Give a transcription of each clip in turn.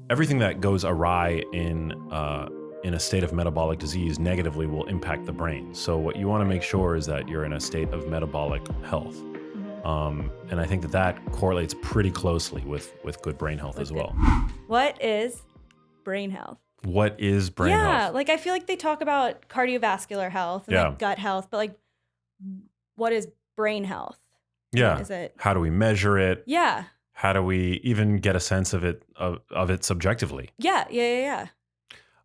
everything that goes awry in a state of metabolic disease negatively will impact the brain. So what you want to make Right. sure is that you're in a state of metabolic health. Hmm. And I think that that correlates pretty closely with good brain health as With good. well. What is brain health? What is brain Yeah, health? like I feel like they talk about cardiovascular health and Yeah. like gut health, but like what is brain health? And Yeah. is it? How do we measure it? Yeah. How do we even get a sense of it subjectively? Yeah, yeah, yeah,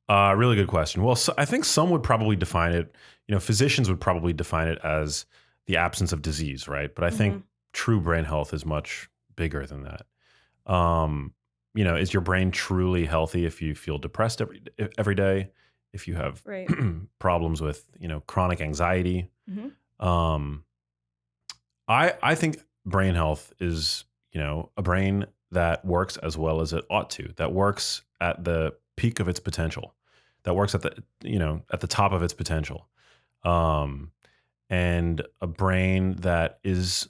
yeah. Really good question. Well, I think some would probably define it. Physicians would probably define it as the absence of disease, right? But I think Mhm. true brain health is much bigger than that. Is your brain truly healthy if you feel depressed every day? If you have Right. problems with chronic anxiety? Mhm. Um, I think brain health is a brain that works as well as it ought to, that works at the peak of its potential, that works at the top of its potential, um, and a brain that is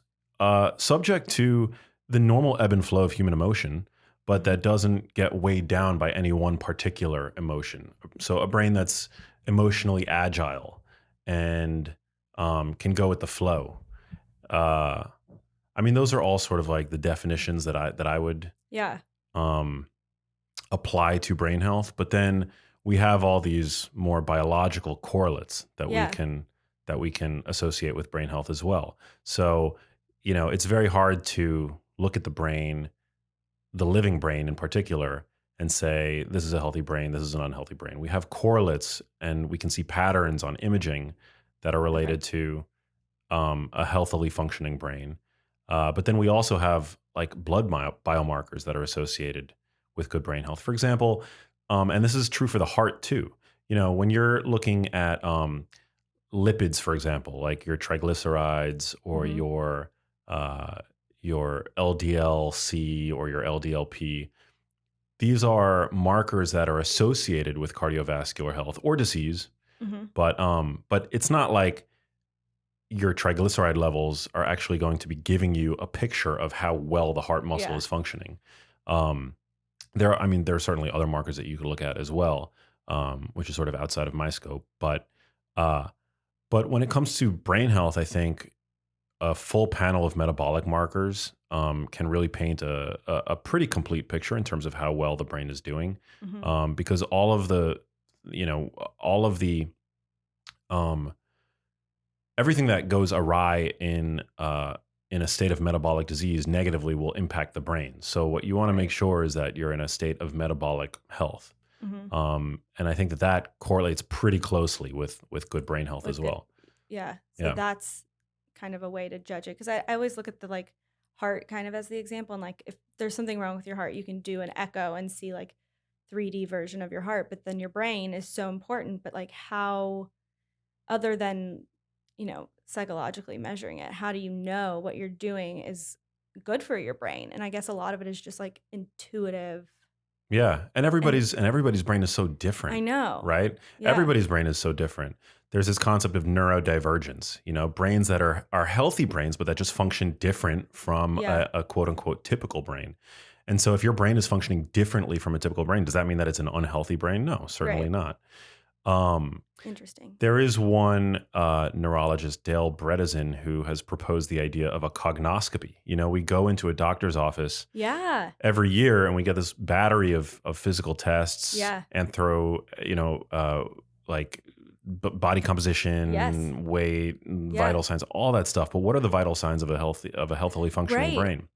subject to the normal ebb and flow of human emotion, but Mhm. that doesn't get weighed down by any one particular emotion. So a brain that's emotionally agile and can go with the flow. Uh, I mean, those are all sort of like the definitions that I would Yeah. um, apply to brain health. But then we have all these more biological correlates Yeah. that we can associate with brain health as well. So, it's very hard to look at the brain, the living brain in particular, and say this is a healthy brain, this is an unhealthy brain. We have correlates, and we can see patterns on imaging that are Okay. related to a healthily functioning brain. But then we also have like blood biomarkers that are associated with good brain health. For example, and this is true for the heart too. When you're looking at lipids, for example, like your triglycerides or Mhm. uh, your LDL-C or your LDL-P, these are markers that are associated with cardiovascular health or disease. Mhm. But it's not like your triglyceride levels are actually going to be giving you a picture of how well the heart muscle Yeah. is functioning. Um, there are certainly other markers that you could look at as well, which is sort of outside of my scope. Uh, but when it comes to brain health, I think a full panel of metabolic markers can really paint a pretty complete picture in terms of how well the brain is doing, Mhm. because you know, all of the um, everything that goes awry in a state of metabolic disease negatively will impact the brain. So what you want to make Right. sure is that you're in a state of metabolic health, Mhm. and I think that that correlates pretty closely with good brain health as With good. well. Yeah. So Yeah, that's kind of a way to judge it because I always look at the like heart kind of as the example and like if there's something wrong with your heart, you can do an echo and see like 3D version of your heart, but then your brain is so important, but like how other than, psychologically measuring it, how do you know what you're doing is good for your brain? And I guess a lot of it is just like intuitive. yeah, and And everybody's brain is so I different, know. right? Yeah. Everybody's brain is so different. There's this concept of neurodivergence. Brains that are healthy brains, but that just function different from Yeah. a quote unquote typical brain. And so, if your brain is functioning differently from a typical brain, does that mean that it's an unhealthy brain? No, certainly Right. not. Um, Interesting. there is one neurologist, Dale Bredesen, who has proposed the idea of a cognoscopy. We go into a doctor's office Yeah. every year and we get this battery of physical tests, Yeah. anthro, like body Yes. composition, weight, Yeah. vital signs, all that stuff. But what are the vital signs of a healthily functioning Right. brain?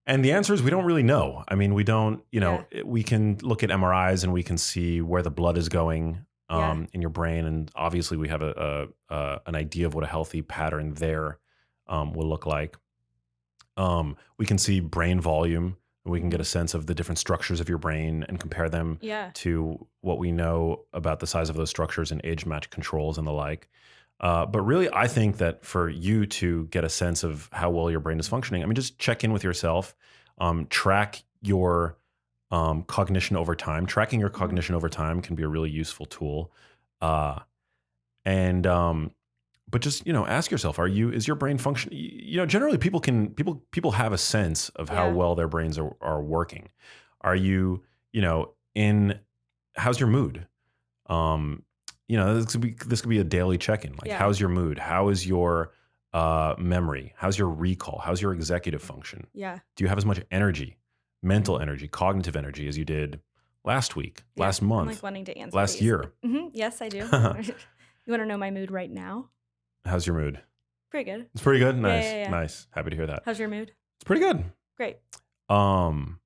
And the answer is we don't really know. I mean, we don't, Yeah. we can look at MRIs and we can see where the blood is going Yeah. in your brain. And obviously we have an idea of what a healthy pattern there will look like. We can see brain volume. We can get a Mhm. sense of the different structures of your brain and compare them Yeah. to what we know about the size of those structures and age match controls and the like. But really, I think that for you to get a sense of how well your brain is functioning, I mean, just check in with yourself, track your cognition over time. Tracking your Mhm. cognition over time can be a really useful tool. Uh, and but just ask yourself, is your brain function, generally people have a sense of how Yeah. well their brains are working. Are you in how's your mood? Um, this could be a daily check-in. Like, Yeah. how's your mood? How is your memory? How's your recall? How's your executive function? Yeah. Do you have as much energy, mental energy, cognitive energy as you did last week, Yeah. last I'm month, wanting to answer last these. year? Yes, I do. You want to know my mood right now? How's your mood? Pretty good. It's pretty good. Yeah, Nice, yeah, yeah. nice. Happy to hear that. How's your mood? It's pretty good. Great. Um,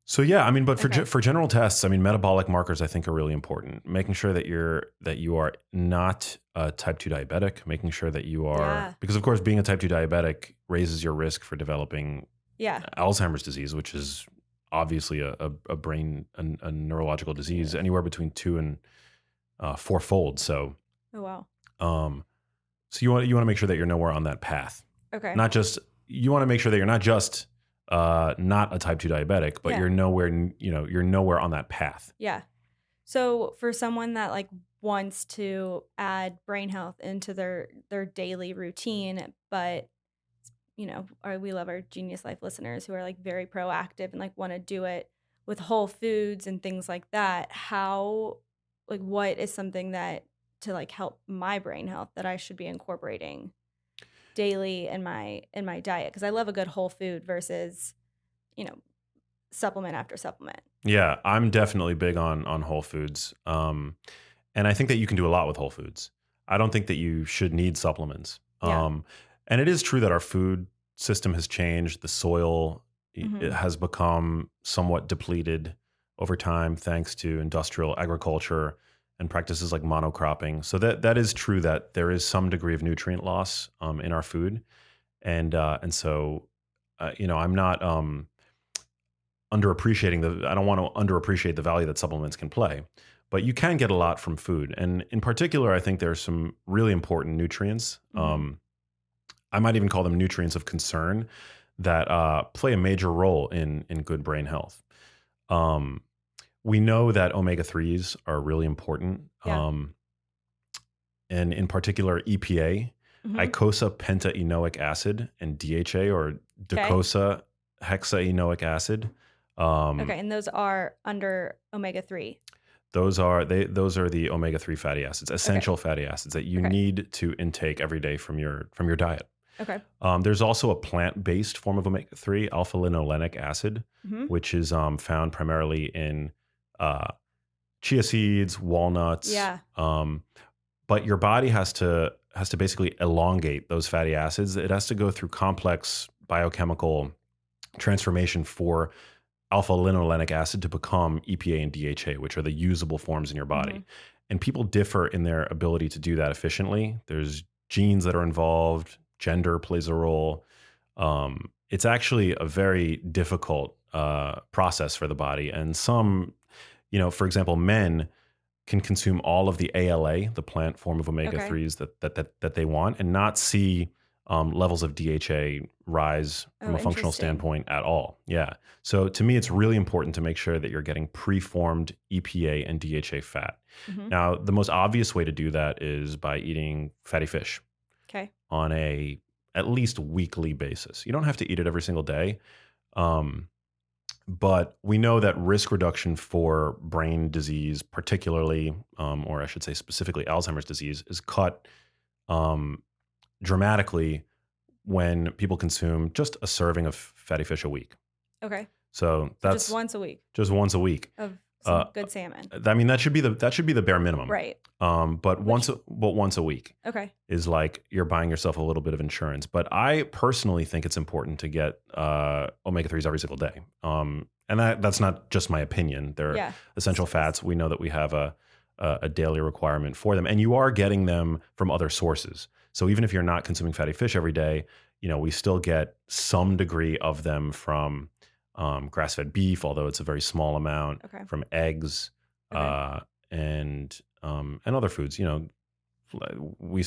So yeah, I mean, but Okay. for general tests, I mean, metabolic markers I think are really important. Making sure that you are not a type 2 diabetic, making sure that you are, Yeah. because of course being a type 2 diabetic raises your risk for developing Yeah. Alzheimer's disease, which is obviously a brain a neurological disease, anywhere between 2 and fourfold. So Oh wow. um you want to make sure that you're nowhere on that path. Okay. Not just You want to make sure that you're not just not a type 2 diabetic, but Yeah. you're nowhere on that path. Yeah. So for someone that like wants to add brain health into their daily routine, but we love our Genius Life listeners who are like very proactive and like want to do it with whole foods and things like that. How, like, what is something that to like help my brain health that I should be incorporating daily in my diet? Because I love a good whole food versus, you know, supplement after supplement. Yeah, I'm definitely big on whole foods. And I think that you can do a lot with whole foods. I don't think that you should need supplements. Yeah. And it is true that our food system has changed. The soil it has become somewhat depleted over time thanks to industrial agriculture and practices like monocropping. So that is true that there is some degree of nutrient loss in our food. And so I'm not I don't want to underappreciate the value that supplements can play, but you can get a lot from food. And in particular, I think there's some really important nutrients. I might even call them nutrients of concern that play a major role in good brain health. We know that omega-3s are really important. Yeah. And in particular, EPA, Mhm. eicosapentaenoic acid, and DHA, or docosahexaenoic acid. Okay, and those are under omega-3. Those are the omega-3 fatty acids, essential fatty acids that you need to intake every day from your diet. Okay. There's also a plant-based form of omega-3, alpha-linolenic acid, which is found primarily in chia seeds, walnuts. Yeah. But your body has to basically elongate those fatty acids. It has to go through complex biochemical transformation for alpha-linolenic acid to become EPA and DHA, which are the usable forms in your body. And people differ in their ability to do that efficiently. There's genes that are involved. Gender plays a role. It's actually a very difficult process for the body. And some, for example, men can consume all of the ALA, the plant form of omega-3s that they want, and not see levels of DHA rise from a functional standpoint at all. Yeah. So to me, it's really important to make sure that you're getting preformed EPA and DHA fat. Now, the most obvious way to do that is by eating fatty fish on at least weekly basis. You don't have to eat it every single day. But we know that risk reduction for brain disease, particularly, or I should say specifically Alzheimer's disease, is cut dramatically when people consume just a serving of fatty fish a week. Okay. So that's just once a week. Just once a week of some good salmon. I mean, that should be the bare minimum, right? But once a week, is like you're buying yourself a little bit of insurance. But I personally think it's important to get omega-3s every single day. And that's not just my opinion. They're essential fats. We know that we have a daily requirement for them, and you are getting them from other sources. So even if you're not consuming fatty fish every day, we still get some degree of them from grass-fed beef, although it's a very small amount, from eggs, and other foods. We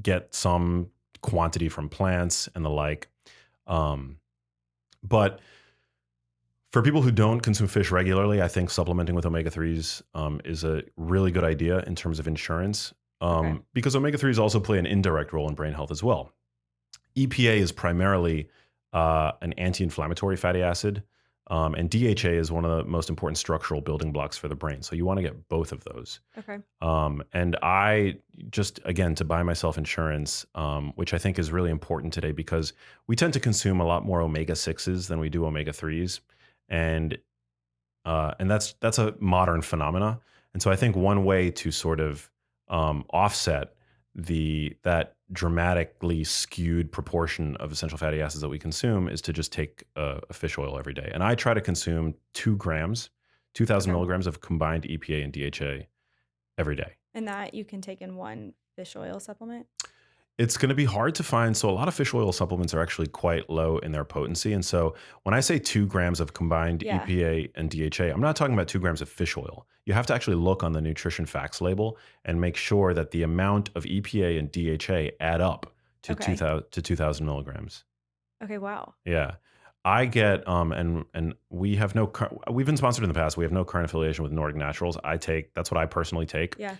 get some quantity from plants and the like. But for people who don't consume fish regularly, I think supplementing with omega-3s is a really good idea in terms of insurance, because omega-3s also play an indirect role in brain health as well. EPA is primarily an anti-inflammatory fatty acid And DHA is one of the most important structural building blocks for the brain. So you want to get both of those. Okay. And I just, again, to buy myself insurance, which I think is really important today because we tend to consume a lot more omega-6s than we do omega-3s. And that's a modern phenomena. And so I think one way to sort of offset that dramatically skewed proportion of essential fatty acids that we consume is to just take a fish oil every day. And I try to consume 2 grams, 2,000 Okay. milligrams of combined EPA and DHA every day. And that you can take in one fish oil supplement? It's going to be hard to find. So a lot of fish oil supplements are actually quite low in their potency. And so when I say 2 grams of combined Yeah. EPA and DHA, I'm not talking about 2 grams of fish oil. You have to actually look on the nutrition facts label and make sure that the amount of EPA and DHA add up to Okay. 2,000 milligrams. Okay, wow. Yeah. I get and we have we've been sponsored in the past. We have no current affiliation with Nordic Naturals. That's what I personally take. Yeah.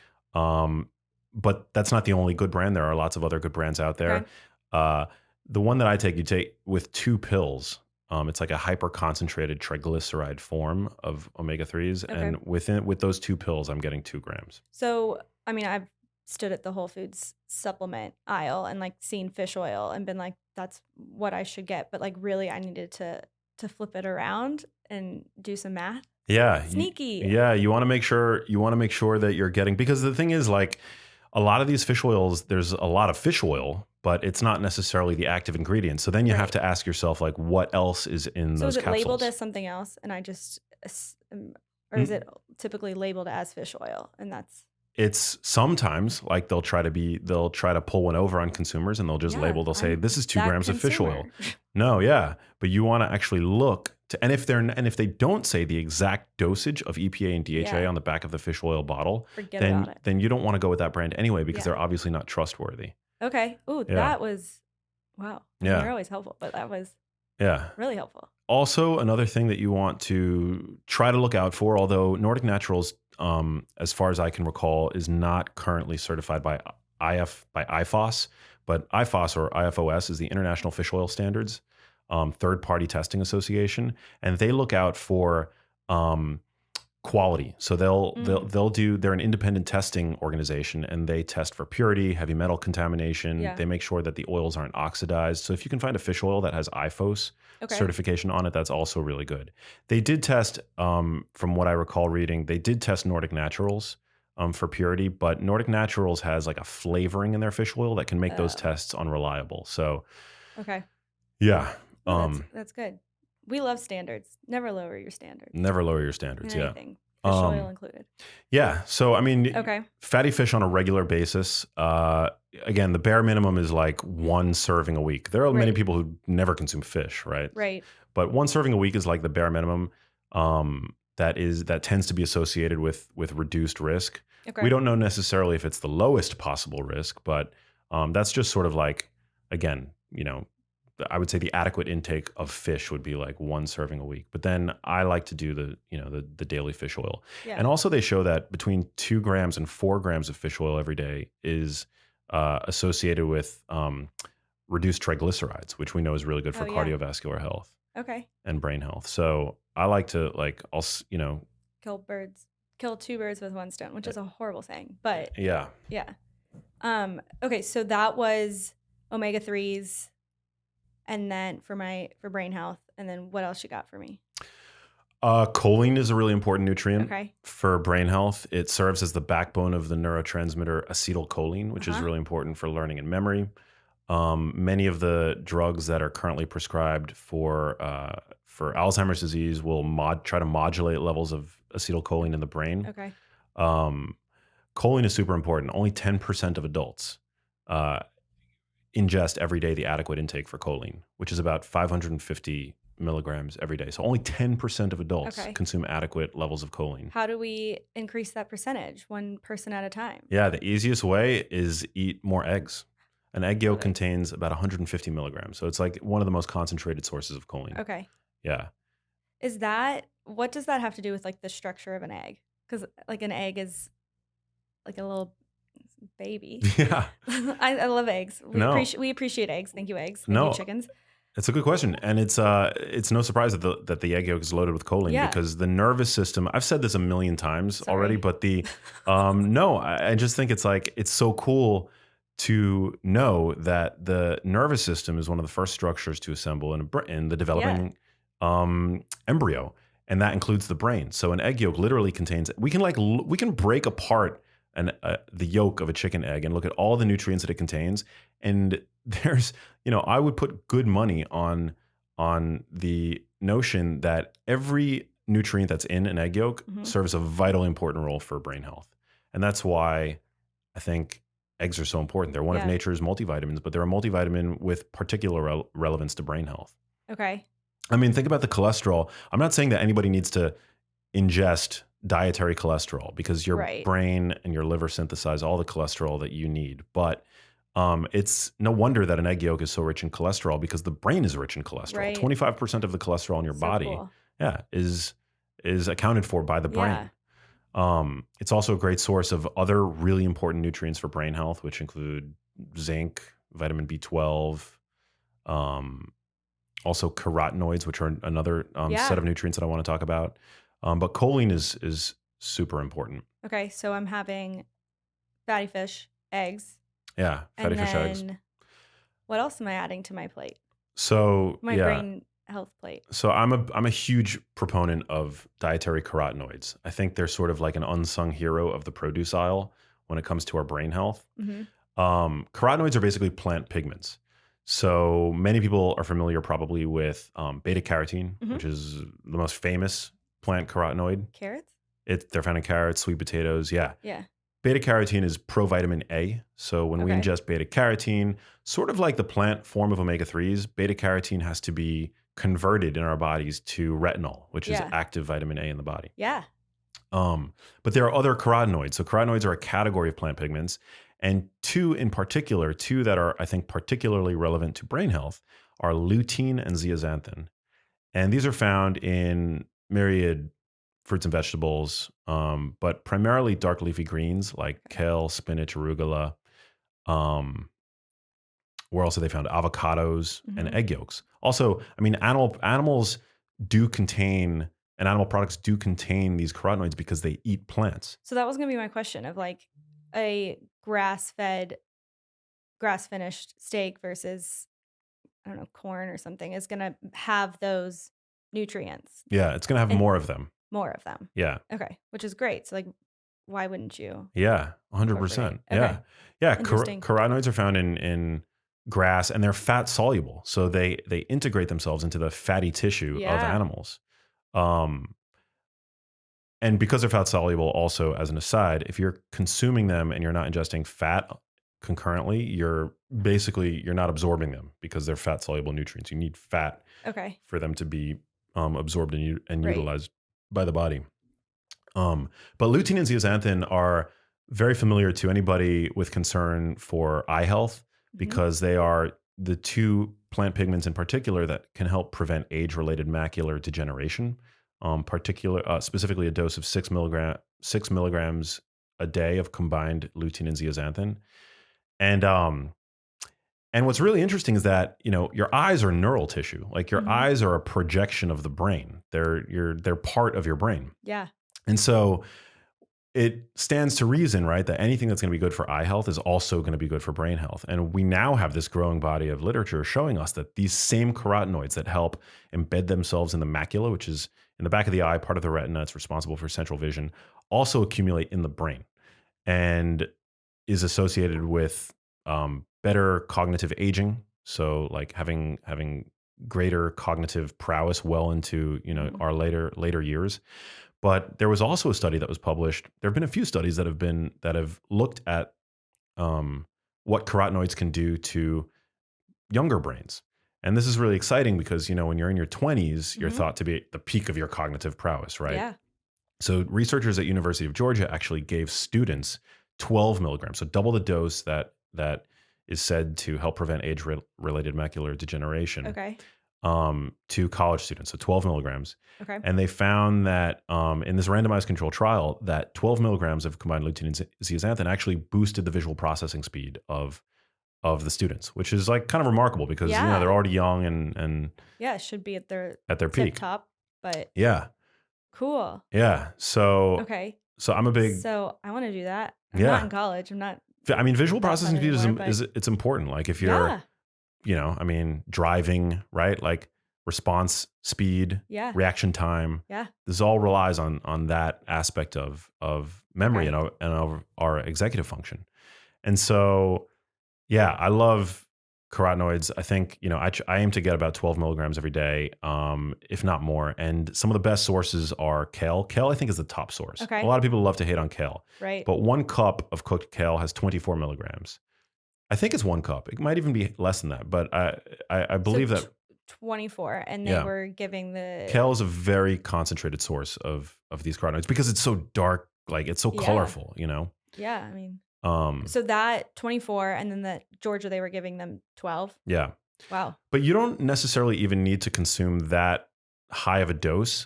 But that's not the only good brand. There are lots of other good brands out there. Okay. The one that I take, you take with 2 pills. It's like a hyper concentrated triglyceride form of omega-3s. Okay. And with those 2 pills, I'm getting 2 grams. So, I mean, I've stood at the Whole Foods supplement aisle and like seen fish oil and been like, that's what I should get. But like really I needed to flip it around and do some math. Yeah. Sneaky. You want to make sure that you're getting, because the thing is, like, a lot of these fish oils, there's a lot of fish oil, but it's not necessarily the active ingredient. So then you have Right. to ask yourself, like, what else is in So those is it capsules? labeled as something else and I just or is it typically labeled as fish oil and that's It's sometimes like they'll try to pull one over on consumers, and they'll say I'm this is 2 that grams of fish oil. consumer. No, yeah, but you want to actually look to, and if they don't say the exact dosage of EPA and DHA Yeah. on the back of the fish oil bottle, Forget about it. then you don't want to go with that brand anyway, because Yeah. they're obviously not trustworthy. Okay. Ooh, Yeah. that was wow. I mean, Yeah. you're always helpful, but that was Yeah. really helpful. Also, another thing that you want to try to look out for, although Nordic Naturals, as far as I can recall, is not currently certified by IFOS, but IFOS or IFOS is the International Fish Oil Standards third-party testing association, and they look out for quality. So they're an independent testing organization, and they test for purity, heavy metal contamination. Yeah. They make sure that the oils aren't oxidized. So if you can find a fish oil that has IFOS Okay. certification on it, that's also really good. They did test, from what I recall reading, they did test Nordic Naturals for purity, but Nordic Naturals has like a flavoring in their fish oil that can make those Oh. tests unreliable. So Okay. yeah, Well, that's good. We love standards. Never lower your standards. never lower your standards. In Yeah. anything. Fish oil included. Yeah. So, I mean, Okay. fatty fish on a regular basis. Again, the bare minimum is like 1 serving a week. There are many Right. people who never consume fish, right? Right. But 1 serving a week is like the bare minimum. That tends to be associated with reduced risk. Okay. We don't know necessarily if it's the lowest possible risk, but that's just sort of like, again, I would say the adequate intake of fish would be like 1 serving a week. But then I like to do the daily fish oil. Yeah. And also they show that between 2 grams and 4 grams of fish oil every day is associated with reduced triglycerides, which we know is really good for Oh, yeah. cardiovascular health Okay. and brain health. So I like to Kill 2 birds with 1 stone, which is a horrible saying, but yeah. yeah. Okay, so that was omega-3s and then for brain health, and then what else you got for me? Choline is a really important nutrient Okay. for brain health. It serves as the backbone of the neurotransmitter acetylcholine, which is Uh-huh. really important for learning and memory. Many of the drugs that are currently prescribed for Alzheimer's disease will try to modulate levels of acetylcholine in the brain. Okay. Choline is super important. Only 10% of adults ingest every day the adequate intake for choline, which is about 550 milligrams every day. So only 10% of adults Okay. consume adequate levels of choline. How do we increase that percentage? 1 person at a time. Yeah, the easiest way is eat more eggs. An egg yolk Love it. contains about 150 milligrams. So it's like one of the most concentrated sources of choline. Okay. Yeah. What does that have to do with like the structure of an egg? Because like an egg is like a little baby. Yeah. I love eggs. No. We appreciate eggs. Thank you, eggs. Thank No. you, chickens. It's a good question, and it's no surprise that the egg yolk is loaded with choline Yeah. because the nervous system. I've said this a million times already, Sorry. but the no, I just think it's like it's so cool to know that the nervous system is one of the first structures to assemble in the Yeah. developing embryo, and that includes the brain. So an egg yolk literally contains. We can break apart the yolk of a chicken egg and look at all the nutrients that it contains, and there's I would put good money on the notion that every nutrient that's in an egg yolk Mhm. serves a vitally important role for brain health. And that's why I think eggs are so important. They're one of Yeah. nature's multivitamins, but they're a multivitamin with particular relevance to brain health. Okay. I mean, think about the cholesterol. I'm not saying that anybody needs to ingest dietary cholesterol because your Right. brain and your liver synthesize all the cholesterol that you need. But it's no wonder that an egg yolk is so rich in cholesterol because the brain is rich in cholesterol. Right. 25% of the cholesterol in your So body, cool. yeah, is accounted for by the Yeah. brain. It's also a great source of other really important nutrients for brain health, which include zinc, vitamin B12, um, also carotenoids, which are another set Yeah. of nutrients that I want to talk about. But choline is super important. Okay. So I'm having fatty fish, eggs, Yeah, fatty and fish eggs. then what else am I adding to my plate? So My yeah, brain health plate. so I'm a huge proponent of dietary carotenoids. I think they're sort of like an unsung hero of the produce aisle when it comes to our brain health. Mm-hmm. Carotenoids are basically plant pigments. So many people are familiar probably with beta carotene, Mm-hmm. which is the most famous plant carotenoid. Carrots? They're found in carrots, sweet potatoes. Yeah. Yeah. Beta carotene is provitamin A. So when we Okay. ingest beta carotene, sort of like the plant form of omega 3s, beta carotene has to be converted in our bodies to retinol, which is Yeah. active vitamin A in the body. Yeah. But there are other carotenoids. So carotenoids are a category of plant pigments. And two in particular, two that are, I think, particularly relevant to brain health are lutein and zeaxanthin. And these are found in myriad fruits and vegetables, but primarily dark leafy greens like Okay. kale, spinach, arugula. Where else are they found? Avocados and Mm-hmm. egg yolks. Also, I mean, animals do contain and animal products do contain these carotenoids because they eat plants. So that was gonna be my question of like a grass-fed, grass-finished steak versus I don't know, corn or something is gonna have those nutrients, Yeah, it's going to have and more of them. more of them. Yeah. Okay, which is great. So like, why wouldn't you Yeah, incorporate? 100%. Okay, Yeah. Yeah, interesting. carotenoids are found in grass and they're fat soluble. So they integrate themselves into the fatty tissue of Yeah. animals. Um and because they're fat soluble also as an aside, if you're consuming them and you're not ingesting fat concurrently, you're not absorbing them because they're fat soluble nutrients. You need fat Okay. for them to be absorbed and Right. utilized by the body. But lutein and zeaxanthin are very familiar to anybody with concern for eye health Mhm. because they are the two plant pigments in particular that can help prevent age-related macular degeneration. Specifically, a dose of 6 milligrams a day of combined lutein and zeaxanthin. And what's really interesting is that your eyes are neural tissue. Like your Mhm. eyes are a projection of the brain. They're part of your brain. Yeah. And so it stands to reason, right, that anything that's going to be good for eye health is also going to be good for brain health. And we now have this growing body of literature showing us that these same carotenoids that help embed themselves in the macula, which is in the back of the eye, part of the retina, it's responsible for central vision, also accumulate in the brain and is associated with better cognitive aging. So like having greater cognitive prowess well into Mhm. our later years. But there was also a study that was published. There have been a few studies that have looked at what carotenoids can do to younger brains. And this is really exciting because when you're in your 20s, you're Mhm. thought to be at the peak of your cognitive prowess, right? Yeah. So researchers at University of Georgia actually gave students 12 milligrams, so double the dose that is said to help prevent age-related macular degeneration, Okay. to college students, so 12 milligrams. Okay. And they found that in this randomized control trial, that 12 milligrams of combined lutein and zeaxanthin actually boosted the visual processing speed of of the students, which is like kind of remarkable because you know Yeah. they're already young and Yeah, it should be at their at their tip peak. top, but Yeah, cool. yeah. So Okay. I'm a big So I want to do that. I'm not yeah. in college. I'm not I mean, visual that fun processing speed anymore, but is it's important. Like if you're yeah. I mean, driving, right? Like response speed, Yeah. reaction time. Yeah. This all relies on that aspect of memory Okay. and of our executive function. And so, yeah, I love carotenoids. I think I aim to get about 12 milligrams every day, if not more. And some of the best sources are kale. Kale, I think, is the top source. A Okay. lot of people love to hate on kale, Right. but 1 cup of cooked kale has 24 milligrams. I think it's 1 cup. It might even be less than that, but I So believe that 24, and they yeah, were giving the kale is a very concentrated source of these carotenoids because it's so dark, like it's so yeah. colorful. Yeah, I mean, Um, so that 24, and then the Georgia they were giving them 12. yeah, Wow. but you don't necessarily even need to consume that high of a dose.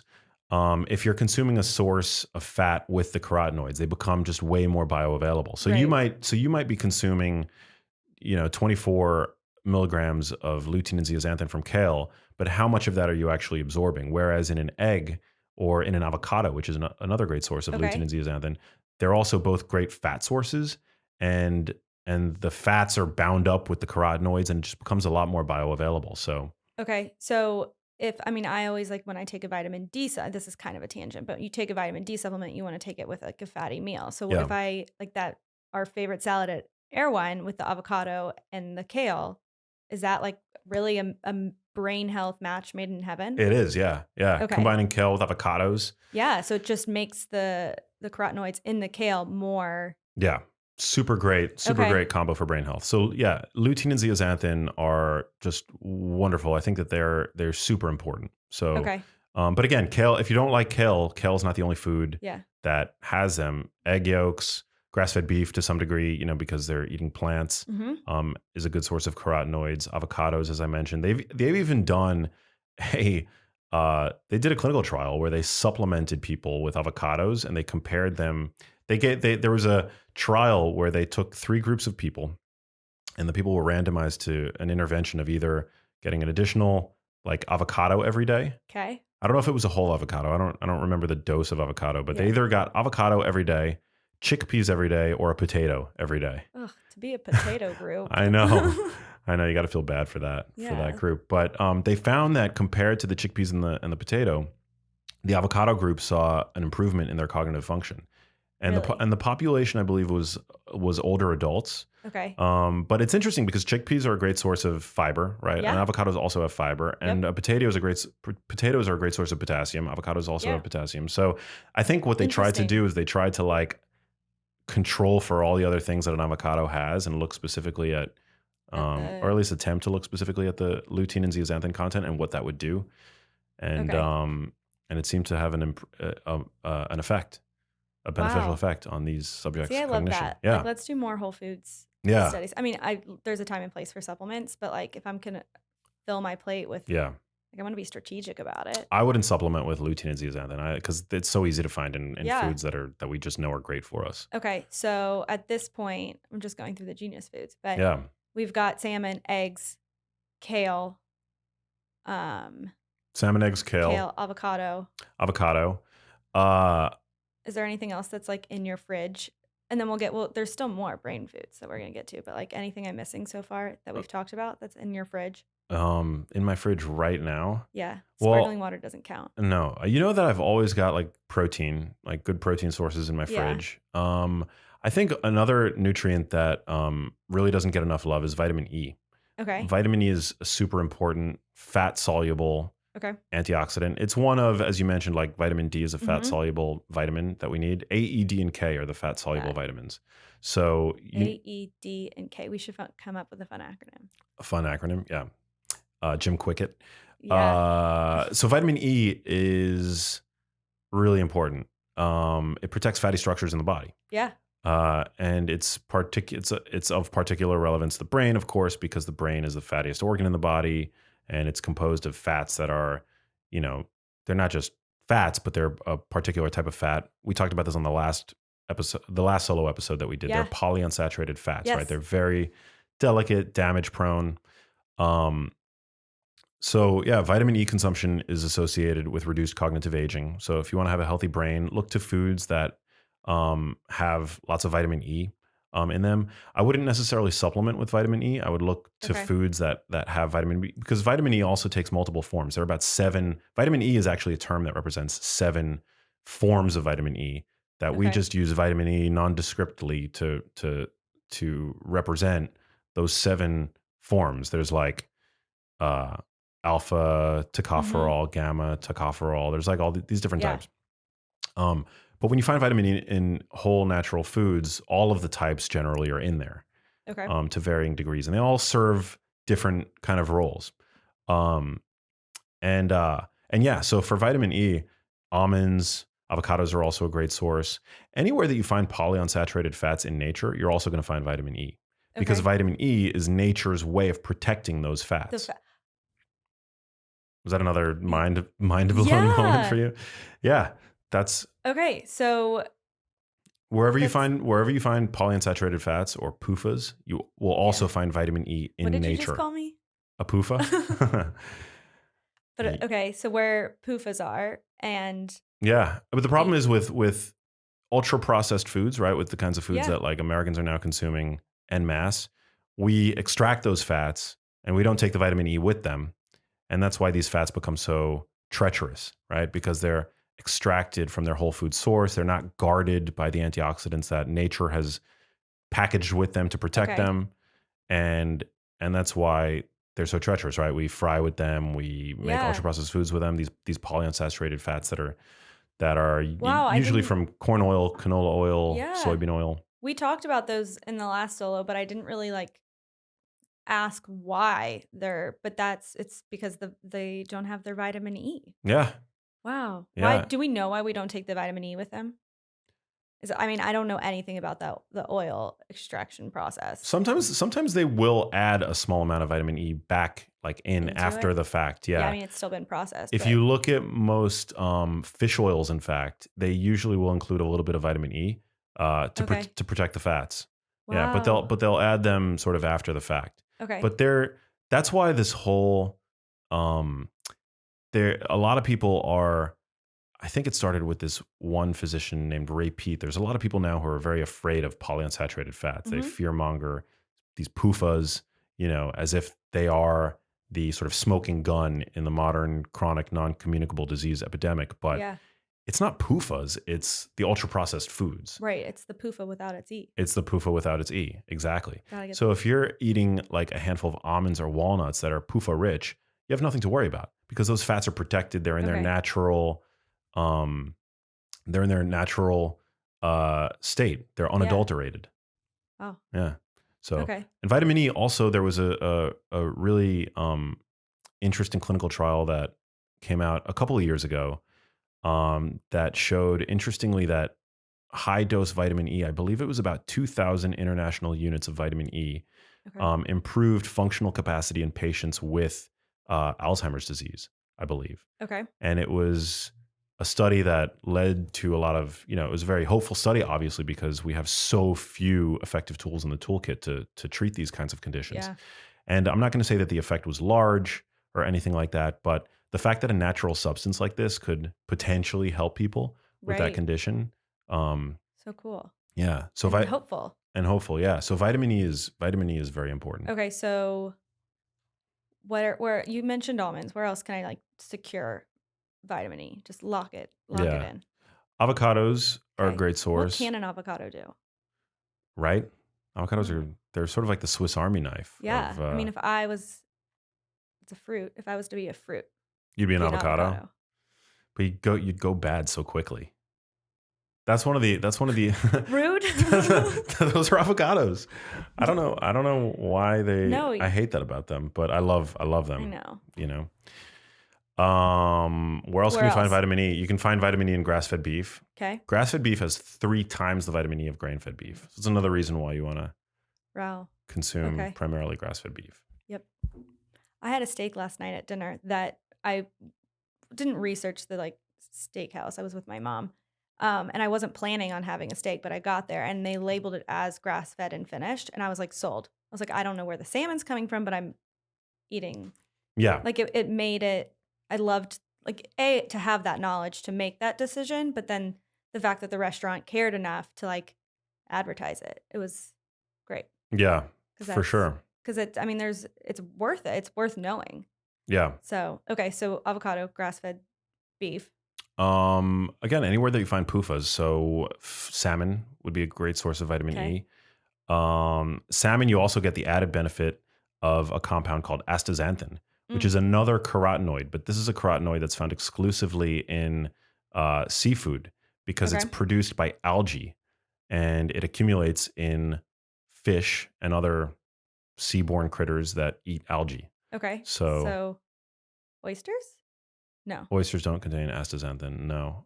If you're consuming a source of fat with the carotenoids, they become just way more bioavailable. Right. So you might be consuming 24 milligrams of lutein and zeaxanthin from kale, but how much of that are you actually absorbing? Whereas in an egg or in an avocado, which is another great source of lutein Okay. and zeaxanthin, they're also both great fat sources, and the fats are bound up with the carotenoids, and it just becomes a lot more bioavailable. So Okay. So if I mean, I always like when I take a vitamin D. This is kind of a tangent, but you take a vitamin D supplement, you want to take it with like a fatty meal. So what yeah, if I like that? Our favorite salad at Airwine with the avocado and the kale, is that like really a brain health match made in heaven? it is. Yeah, yeah. Okay. Combining kale with avocados. Yeah. So it just makes the carotenoids in the kale more. Yeah. Super Okay. great combo for brain health. So yeah, lutein and zeaxanthin are just wonderful. I think that they're super important. So, Okay. but again, kale. If you don't like kale, kale's not the only food Yeah. that has them. Egg yolks, grass-fed beef to some degree, because they're eating plants, Mm-hmm. is a good source of carotenoids. Avocados, as I mentioned, they've even done a they did a clinical trial where they supplemented people with avocados and they compared them. There was a trial where they took 3 groups of people and the people were randomized to an intervention of either getting an additional like avocado every day. Okay. I don't know if it was a whole avocado. I don't remember the dose of avocado, but they Yeah. either got avocado every day, chickpeas every day, or a potato every day. Ugh, to be a potato group. I know. I know you got to feel bad for that Yeah. group, but they found that compared to the chickpeas and the potato, the avocado group saw an improvement in their cognitive function, and Really? the population I believe was older adults. Okay. But it's interesting because chickpeas are a great source of fiber, right? And Yeah. avocados also have fiber, and Yep. potatoes are a great source of potassium. Avocados also Yeah. have potassium. So I think what they tried to Interesting. do is they tried to like control for all the other things that an avocado has and look specifically at At or the at least attempt to look specifically at the lutein and zeaxanthin content and what that would do, and Okay. it seemed to have an effect, a beneficial Wow. effect on these subjects' See, I love cognition. that. Like, Yeah, let's do more whole foods yeah, studies. I mean, there's a time and place for supplements, but like if I'm gonna fill my plate with yeah. like I want to be strategic about it. I wouldn't supplement with lutein and zeaxanthin because it's so easy to find in Yeah. foods that we just know are great for us. Okay. So at this point, I'm just going through the genius foods, but Yeah, we've got salmon, eggs, kale, um, salmon, eggs, kale, avocado. avocado. Uh, Is there anything else that's like in your fridge? And then there's still more brain foods that we're gonna get to, but like anything I'm missing so far that we've talked about that's in your fridge? in my fridge right now. Yeah. Sparkling Well, water doesn't count. no, you know that I've always got like protein, like good protein sources in my Yeah. fridge. I think another nutrient that really doesn't get enough love is vitamin E. Okay. Vitamin E is a super important fat soluble Okay. antioxidant. It's one of, as you mentioned, like vitamin D is a fat Mhm. soluble vitamin that we need. A, E, D, and K are the fat soluble Got it. vitamins. So A, E, D, and K. We should come up with a fun acronym. a fun acronym, yeah. Jim Quickett. Yeah. So vitamin E is really important. It protects fatty structures in the body. Yeah. And it's of particular relevance to the brain, of course, because the brain is the fattiest organ in the body, and it's composed of fats that are, they're not just fats, but they're a particular type of fat. We talked about this on the last solo episode that we did. Yeah. They're polyunsaturated fats, right? Yes. They're very delicate, damage prone. Um, so yeah, vitamin E consumption is associated with reduced cognitive aging. So if you want to have a healthy brain, look to foods that have lots of vitamin E in them. I wouldn't necessarily supplement with vitamin E. I would look to Okay. foods that have vitamin B, because vitamin E also takes multiple forms. There are about 7. Vitamin E is actually a term that represents 7 forms of vitamin E that we Okay. just use vitamin E nondescriptly to represent those 7 forms. There's like uh, alpha Mhm. tocopherol, gamma tocopherol. There's like all these different Yeah. types. Um, but when you find vitamin E in whole natural foods, all of the types generally are in there Okay. to varying degrees, and they all serve different kind of roles. Um, and yeah, so for vitamin E, almonds, avocados are also a great source. Anywhere that you find polyunsaturated fats in nature, you're also going to find vitamin E, because Okay. vitamin E is nature's way of protecting those The fats. fa- Was that another y- mind blowing moment for yeah. you? Yeah, that's Okay. So that's wherever you find polyunsaturated fats or PUFAs, you will also yeah. find vitamin E What in did you just nature. call me? A PUFA? But okay, so where PUFAs are and Yeah, but the problem y- is with ultra processed foods, right? With the kinds of foods yeah. that like Americans are now consuming en masse, we extract those fats and we don't take the vitamin E with them. And that's why these fats become so treacherous, right? Because they're extracted from their whole food source. They're not guarded by the antioxidants that nature has packaged with them to protect Okay. them. And that's why they're so treacherous, right? We fry with them, we make ultra Yeah. processed foods with them, these polyunsaturated fats that are Wow, I usually didn't from corn oil, canola oil, yeah. soybean oil. We talked about those in the last solo, but I didn't really like ask why they're but that's it's because they don't have their vitamin E. Yeah. Wow. Why Yeah. do we know why we don't take the vitamin E with them? I mean, I don't know anything about the oil extraction process Sometimes they will add a small amount of vitamin E back like in into after it. the fact. Yeah, I Yeah. mean, it's still been processed, If but you look at most fish oils, in fact, they usually will include a little bit of vitamin E okay. to protect the fats. Yeah, but Wow. they'll add them sort of after the fact. Okay. But that's why this whole um, there a lot of people are. I think it started with this one physician named Ray Peat. There's a lot of people now who are very afraid of polyunsaturated fats. They Mhm. fearmonger these PUFAs, as if they are the sort of smoking gun in the modern chronic non-communicable disease epidemic. But Yeah. it's not PUFAs, it's the ultra processed foods. Right, it's the PUFA without its E. It's the PUFA without its E. Exactly. Gotta get So if you're eating like a handful of almonds or walnuts that are PUFA rich, you have nothing to worry about because those fats are protected. okay. Um, they're in their natural state. They're Yeah. unadulterated. Oh, Yeah. So, okay. and vitamin E also, there was a really interesting clinical trial that came out a couple of years ago that showed, interestingly, that high dose vitamin E, I believe it was about 2,000 international units of vitamin E, Okay. improved functional capacity in patients with Alzheimer's disease, I believe. Okay. And it was a study that led to a lot of, it was a very hopeful study, obviously, because we have so few effective tools in the toolkit to treat these kinds of conditions. Yeah. And I'm not going to say that the effect was large or anything like that, but the fact that a natural substance like this could potentially help people with that Right. condition, um, So cool. yeah. So And hopeful. and hopeful, yeah. So vitamin E is very important. Okay, so where you mentioned almonds, where else can I like secure vitamin E? Just lock it Yeah, in. avocados are a Okay. great What source, can an avocado do? right? Avocados Oh. they're sort of like the Swiss Army knife Yeah. of I mean, it's a fruit. If I was to be a fruit, you'd be it'd an be an avocado, avocado. but you'd go bad so quickly. That's one of the Rude? those are avocados. I don't know why No, I hate that about them, but I love I them, know. you know. Where else can Where you find else? vitamin E? You can find vitamin E in grass-fed beef. Okay. Grass-fed beef has 3 times the vitamin E of grain-fed beef. So it's another reason why you want to Wow. consume Okay. primarily grass-fed beef. Yep. I had a steak last night at dinner that I didn't research the like steakhouse. I was with my mom. And I wasn't planning on having a steak, but I got there and they labeled it as grass fed and finished. And I was like, sold. was like, I don't know where the salmon's coming from, but I'm eating. Yeah. Like it made it, I loved like to have that knowledge to make that decision, but then the fact that the restaurant cared enough to like advertise it, it was great. Yeah, Because for that's, sure. because I mean, it's worth it. It's worth knowing. Yeah. So, okay. So avocado, grass-fed beef. Again, anywhere that you find PUFAs. So salmon would be a great source of vitamin Okay. E. Salmon, you also get the added benefit of a compound called astaxanthin, which Mm, is another carotenoid, but this is a carotenoid that's found exclusively in seafood because it's okay. produced by algae and it accumulates in fish and other seaborne critters that eat algae. Okay. So So oysters? No. oysters don't contain astaxanthin. No.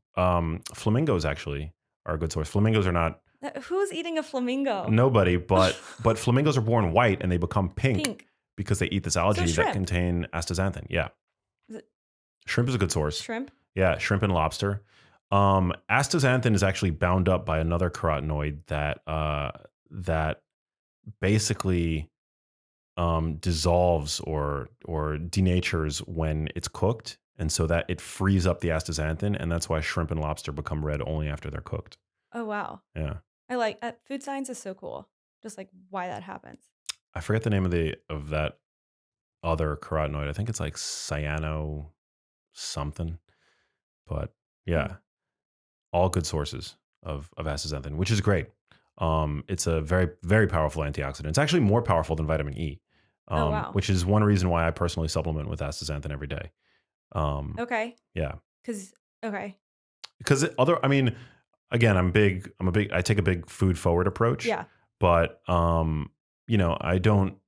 Flamingos actually are a good source. Flamingos are not Who's eating a flamingo? nobody, but flamingos are born white and they become pink Pink. because they eat this So algae that shrimp. contain astaxanthin. Yeah, Is it shrimp is a good source. shrimp? Yeah, shrimp and lobster. Astaxanthin is actually bound up by another carotenoid that basically dissolves or denatures when it's cooked, and so that it frees up the astaxanthin, and that's why shrimp and lobster become red only after they're cooked. Oh, wow. Yeah, I like food science is so cool. Just like why that happens. I forget the name of that other carotenoid. I think it's like cyano something, but Hmm. yeah, all good sources of astaxanthin, which is great. It's a very very powerful antioxidant. It's actually more powerful than vitamin E, Oh, wow. which is one reason why I personally supplement with astaxanthin every day. Um, Okay. yeah, Cause okay. because other, I mean, again, I take a big food forward approach, Yeah. but I don't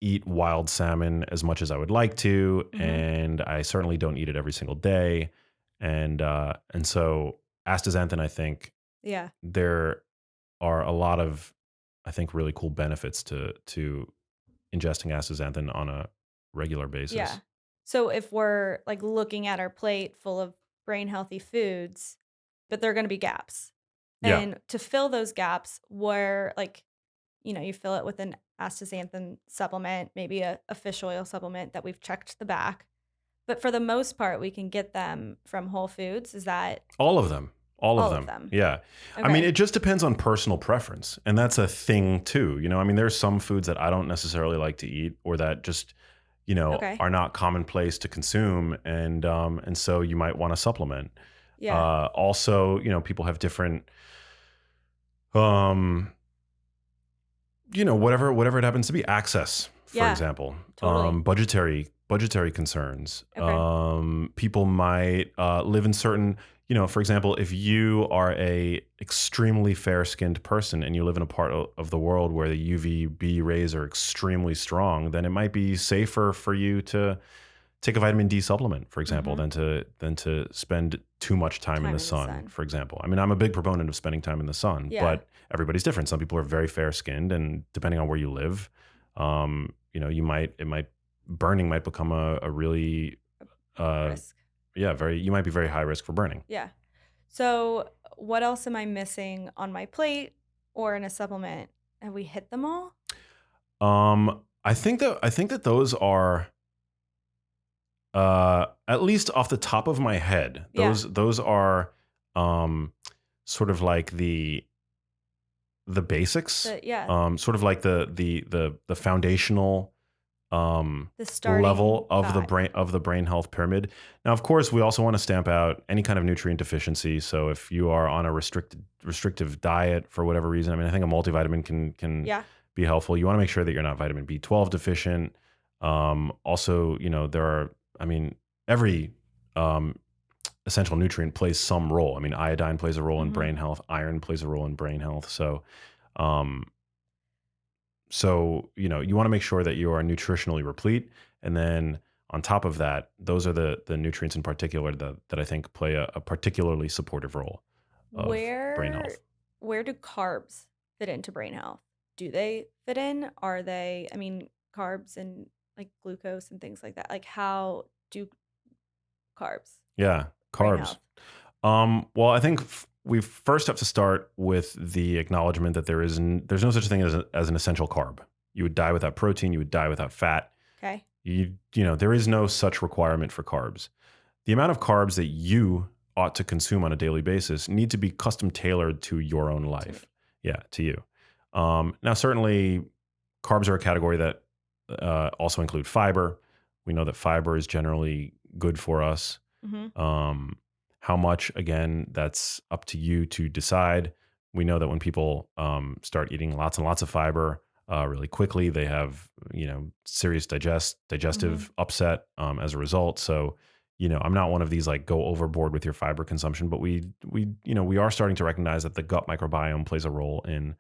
eat wild salmon as much as I would like to, Hmm. and I certainly don't eat it every single day. And so astaxanthin, I think Yeah. there are a lot of, I think, really cool benefits to ingesting astaxanthin on a regular Yeah. basis. So if we're like looking at our plate full of brain healthy foods, but there are going to be gaps. Yeah, And to fill those gaps, where like, you fill it with an astaxanthin supplement, maybe a fish oil supplement that we've checked the back. But for the most part, we can get them from Whole Foods. Is that all of them. All of all of them. them? Yeah. I mean, Okay. it just depends on personal preference. And that's a thing too. I mean, there's some foods that I don't necessarily like to eat or that just, Okay. are not commonplace to consume. And so you might want to supplement. Yeah. Also, people have different, um, whatever it happens to be, access, for Yeah. example, Totally. budgetary concerns. Okay. People might live in certain, for example, if you are a extremely fair skinned person and you live in a part of the world where the UVB rays are extremely strong, then it might be safer for you to take a vitamin D supplement, for example, Hmm. than to spend too much time in the Time in the sun, sun. for example. I mean, I'm a big proponent of spending time in the sun, Yeah. but everybody's different. Some people are very fair skinned, and depending on where you live, burning might become a really, uh, Risk. yeah, you might be very high risk for burning. Yeah. So what else am I missing on my plate or in a supplement? Have we hit them all? I think that those are, at least off the top of my head, Yeah. those are, um, sort of like the basics, Yeah. sort of like the foundational The starting level of the thought. brain health pyramid. Now, of course, we also want to stamp out any kind of nutrient deficiency. So if you are on a restrictive diet for whatever reason, I mean, I think a multivitamin can Yeah. be helpful. You want to make sure that you're not vitamin B12 deficient. Also, there are, I mean, every um, essential nutrient plays some role. I mean, iodine plays a role in Hmm. brain health. Iron plays a role in brain health. Um, so you want to make sure that you are nutritionally replete, and then on top of that, those are the nutrients in particular that I think play a particularly supportive role of brain Where health. where do carbs fit into brain health? Do they fit in? Are they, I mean, carbs and like glucose and things like that. Like how do carbs Yeah, brain carbs. health? Well, I think we first have to start with the acknowledgement that there's no such thing as an essential carb. You would die without protein. You would die without fat. Okay. There is no such requirement for carbs. The amount of carbs that you ought to consume on a daily basis need to be custom tailored to your own life. Yeah, to you. Now, certainly, carbs are a category that also include fiber. We know that fiber is generally good for us. Mm-hmm. How much, again, that's up to you to decide. We know that when people start eating lots and lots of fiber really quickly, they have serious digestive upset as a result. So I'm not one of these like go overboard with your fiber consumption, but we are starting to recognize that the gut microbiome plays a role in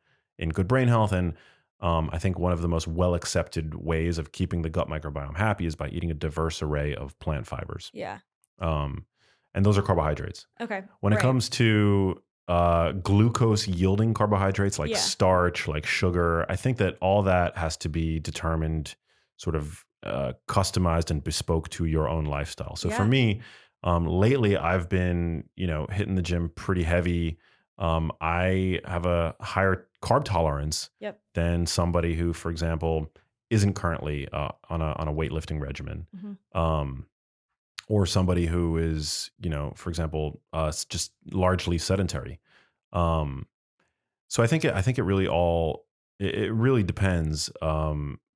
good brain health. And I think one of the most well accepted ways of keeping the gut microbiome happy is by eating a diverse array of plant fibers. Yeah. And those are carbohydrates. Okay. When it comes to glucose yielding carbohydrates like Yeah. starch, like sugar, I think that all that has to be determined, sort of customized and bespoke to your own lifestyle. So for Yeah. me, lately I've been, hitting the gym pretty heavy. I have a higher carb tolerance Yep. than somebody who, for example, isn't currently on a weightlifting regimen. Mm-hmm. Or somebody who is, for example, just largely sedentary. Um, so I think it really it really depends.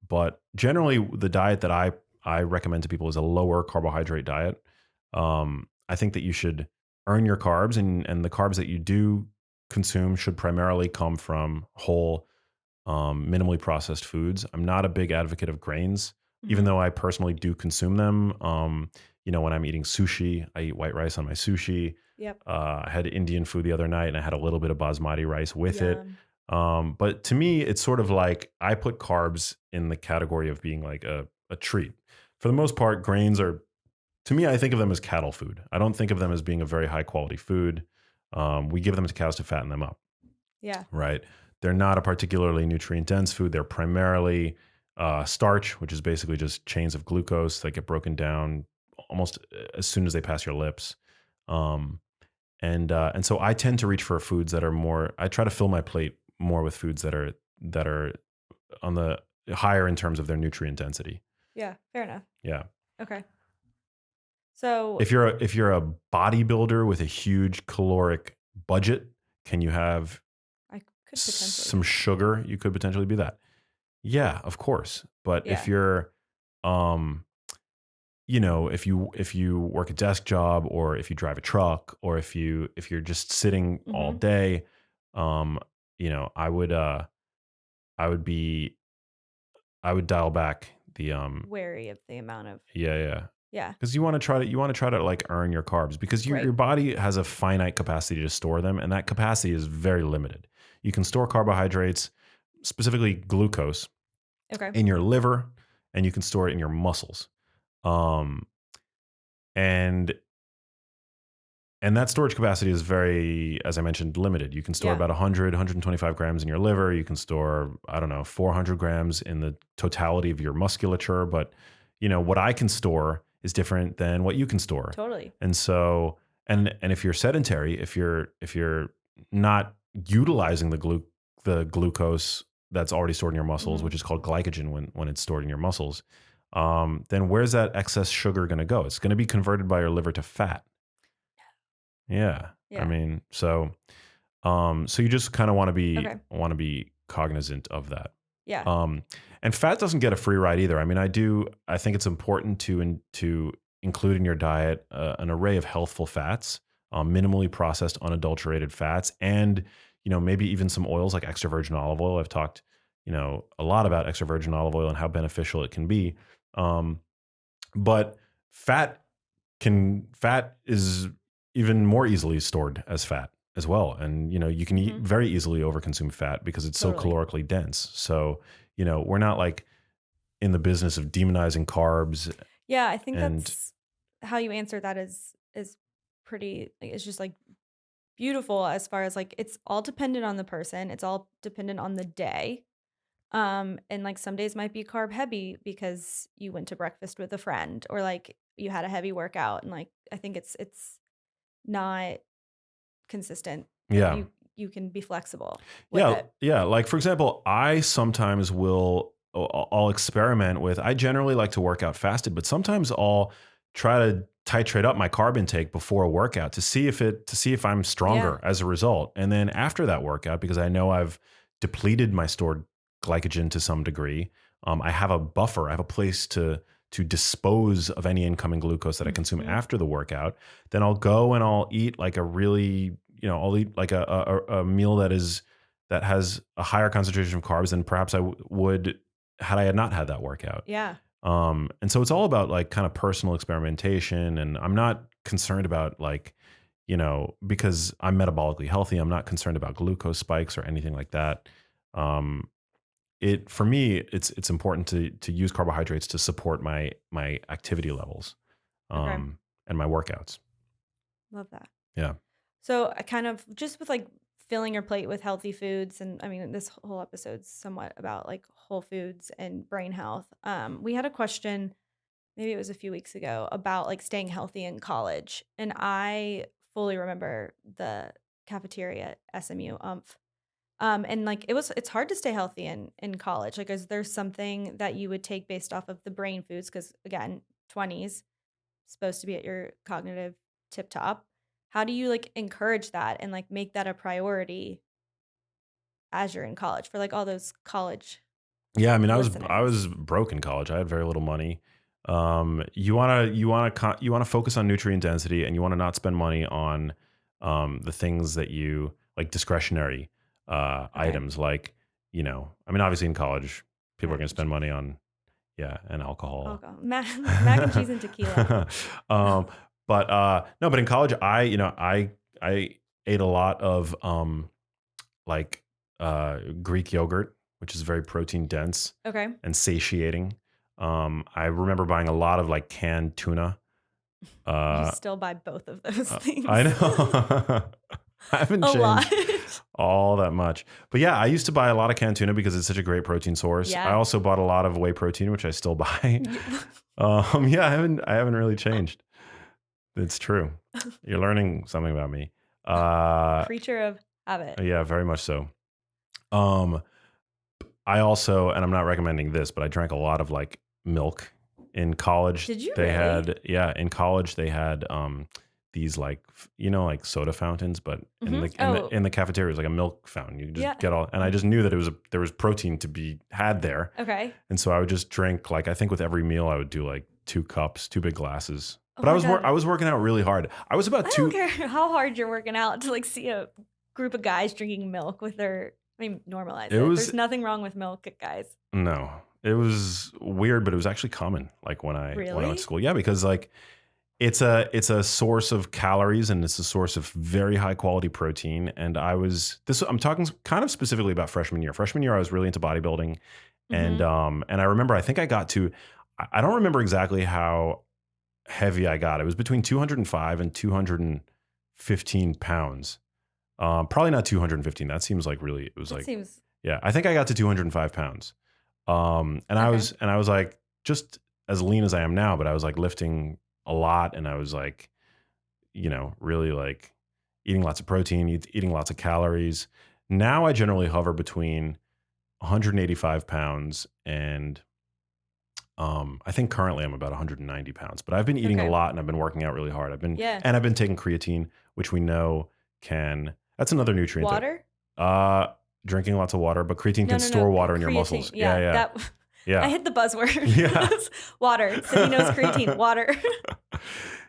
But generally, the diet that I recommend to people is a lower carbohydrate diet. I think that you should earn your carbs, and the carbs that you do consume should primarily come from whole, minimally processed foods. I'm not a big advocate of grains, even Mm-hmm. though I personally do consume them. When I'm eating sushi, I eat white rice on my sushi. Yep. I had Indian food the other night, and I had a little bit of basmati rice with it. Yum. But to me, it's sort of like I put carbs in the category of being like a treat. For the most part, grains are, to me, I think of them as cattle food. I don't think of them as being a very high quality food. We give them to cows to fatten them up. Yeah. Right. They're not a particularly nutrient dense food. They're primarily starch, which is basically just chains of glucose that get broken down almost as soon as they pass your lips. Um, and so I tend to reach for foods that are more. I try to fill my plate more with foods that are on the higher in terms of their nutrient density. Yeah. Fair enough. Yeah. Okay. So If you're a bodybuilder with a huge caloric budget, can you have I could potentially. some sugar? You could potentially be that. Yeah, of course. But if Yeah. you're, um, if you work a desk job, or if you drive a truck, or if you're just sitting all Mm-hmm. day, um, I would be I would dial back the Wary of the amount of. yeah. Yeah. Because you want to try to like earn your carbs, because your Right. body has a finite capacity to store them, and that capacity is very limited. You can store carbohydrates, specifically glucose, Okay. in your liver, and you can store it in your muscles. Um, and and that storage capacity is very, as I mentioned, limited. You can store Yeah. about 100, 125 grams in your liver. You can store, I don't know, 400 grams in the totality of your musculature. But what I can store is different than what you can store. Totally. And so, and if you're sedentary, if you're not utilizing the glucose that's already stored in your muscles, Mhm. which is called glycogen when it's stored in your muscles, then where's that excess sugar going to go? It's going to be converted by your liver to fat. Yeah. I Yeah. mean, so you just kind of Okay. want to be cognizant of that. Yeah. And fat doesn't get a free ride either. I mean, I think it's important to include in your diet an array of healthful fats, minimally processed, unadulterated fats, and maybe even some oils like extra virgin olive oil. I've talked a lot about extra virgin olive oil and how beneficial it can be. Um, but fat is even more easily stored as fat as well, and you can eat Mhm. very easily overconsume fat because it's so Totally. calorically dense. So we're not like in the business of demonizing carbs. Yeah, I think And that's how you answer that is pretty like, it's just like beautiful as far as like it's all dependent on the person. It's all dependent on the day. And like some days might be carb heavy because you went to breakfast with a friend or like you had a heavy workout and like I think it's not consistent. Like yeah you can be flexible with yeah it. yeah like, for example, I sometimes will I'll experiment with. I generally like to work out fasted, but sometimes I'll try to titrate up my carb intake before a workout to see if I'm Yeah. stronger as a result. And then after that workout, because I know I've depleted my stored glycogen to some degree, I have a buffer. I have a place to dispose of any incoming glucose that I consume Mhm. after the workout. Then I'll go and I'll eat like a really, I'll eat like a meal that has a higher concentration of carbs than perhaps would had I had not had that workout. Yeah. And so it's all about like kind of personal experimentation. And I'm not concerned about like, because I'm metabolically healthy, I'm not concerned about glucose spikes or anything like that. Um, for me, it's important to use carbohydrates to support my activity levels, Okay. and my workouts. Love that. Yeah. So I kind of just with like filling your plate with healthy foods, and I mean this whole episode's somewhat about like whole foods and brain health. We had a question, maybe it was a few weeks ago, about like staying healthy in college, and I fully remember the cafeteria at SMU. And like it's hard to stay healthy in college. Like, is there something that you would take based off of the brain foods? Because again, 20s supposed to be at your cognitive tip top. How do you like encourage that and like make that a priority as you're in college for like all those college Yeah, I mean, I listeners? was broke in college. I had very little money. You wanna focus on nutrient density, and you wanna not spend money on the things that you like, discretionary Okay. items. Like, I mean, obviously in college, people are Mac going to and spend money cheese. on, yeah, and alcohol. Alcohol. Mac and cheese and tequila. um, but no, but in college, I ate a lot of like Greek yogurt, which is very protein dense Okay. and satiating. I remember buying a lot of like canned tuna. You Uh, still buy both of those I things. know. I haven't A lot. changed all that much. But yeah, I used to buy a lot of canned tuna because it's such a great protein source. I Yeah. also bought a lot of whey protein, which I still buy. You- Yeah, I haven't really changed. It's true. You're learning something about me. Uh, Creature of habit. yeah, very much so. Um, I also, and I'm not recommending this, but I drank a lot of like milk in college. Did you They really? had, yeah, in college they had these like like soda fountains, but in Hmm. the in the Oh, in the cafeteria it was like a milk fountain. You just yeah. get all, and I just knew that there was protein to be had there, Okay. and so I would just drink like, I think with every meal I would do like 2 cups, 2 big glasses. Oh But my God. I was working out really hard. I was about I don't two. care how hard you're working out to like see a group of guys drinking milk with their, I mean, normalize It it. was There's nothing wrong with milk, guys. no, it was weird, but it was actually common. Like when I went to Really? school, yeah, because like it's a source of calories, and it's a source of very high quality protein. And I'm talking kind of specifically about freshman year. Freshman year, I was really into bodybuilding, Mm-hmm. and I remember, I think I got to, I don't remember exactly how heavy I got. It was between 205 and 215 pounds. Probably not 215. That seems like really, it was That like, seems yeah, I think I got to 205 pounds. And okay. I was like just as lean as I am now, but I was like lifting a lot, and I was like, really like eating lots of protein, eating lots of calories. Now I generally hover between 185 pounds and I think currently I'm about 190 pounds, but I've been eating a Okay. lot and I've been working out really hard. Yeah. I've been taking creatine, which we know that's another nutrient that, Water? uh, drinking lots of water, but creatine No, can no, no. store water in your Creatine. muscles. Yeah, Yeah. yeah, That I yeah, hit the buzzword. yeah. Water. Sydney knows creatine. Water.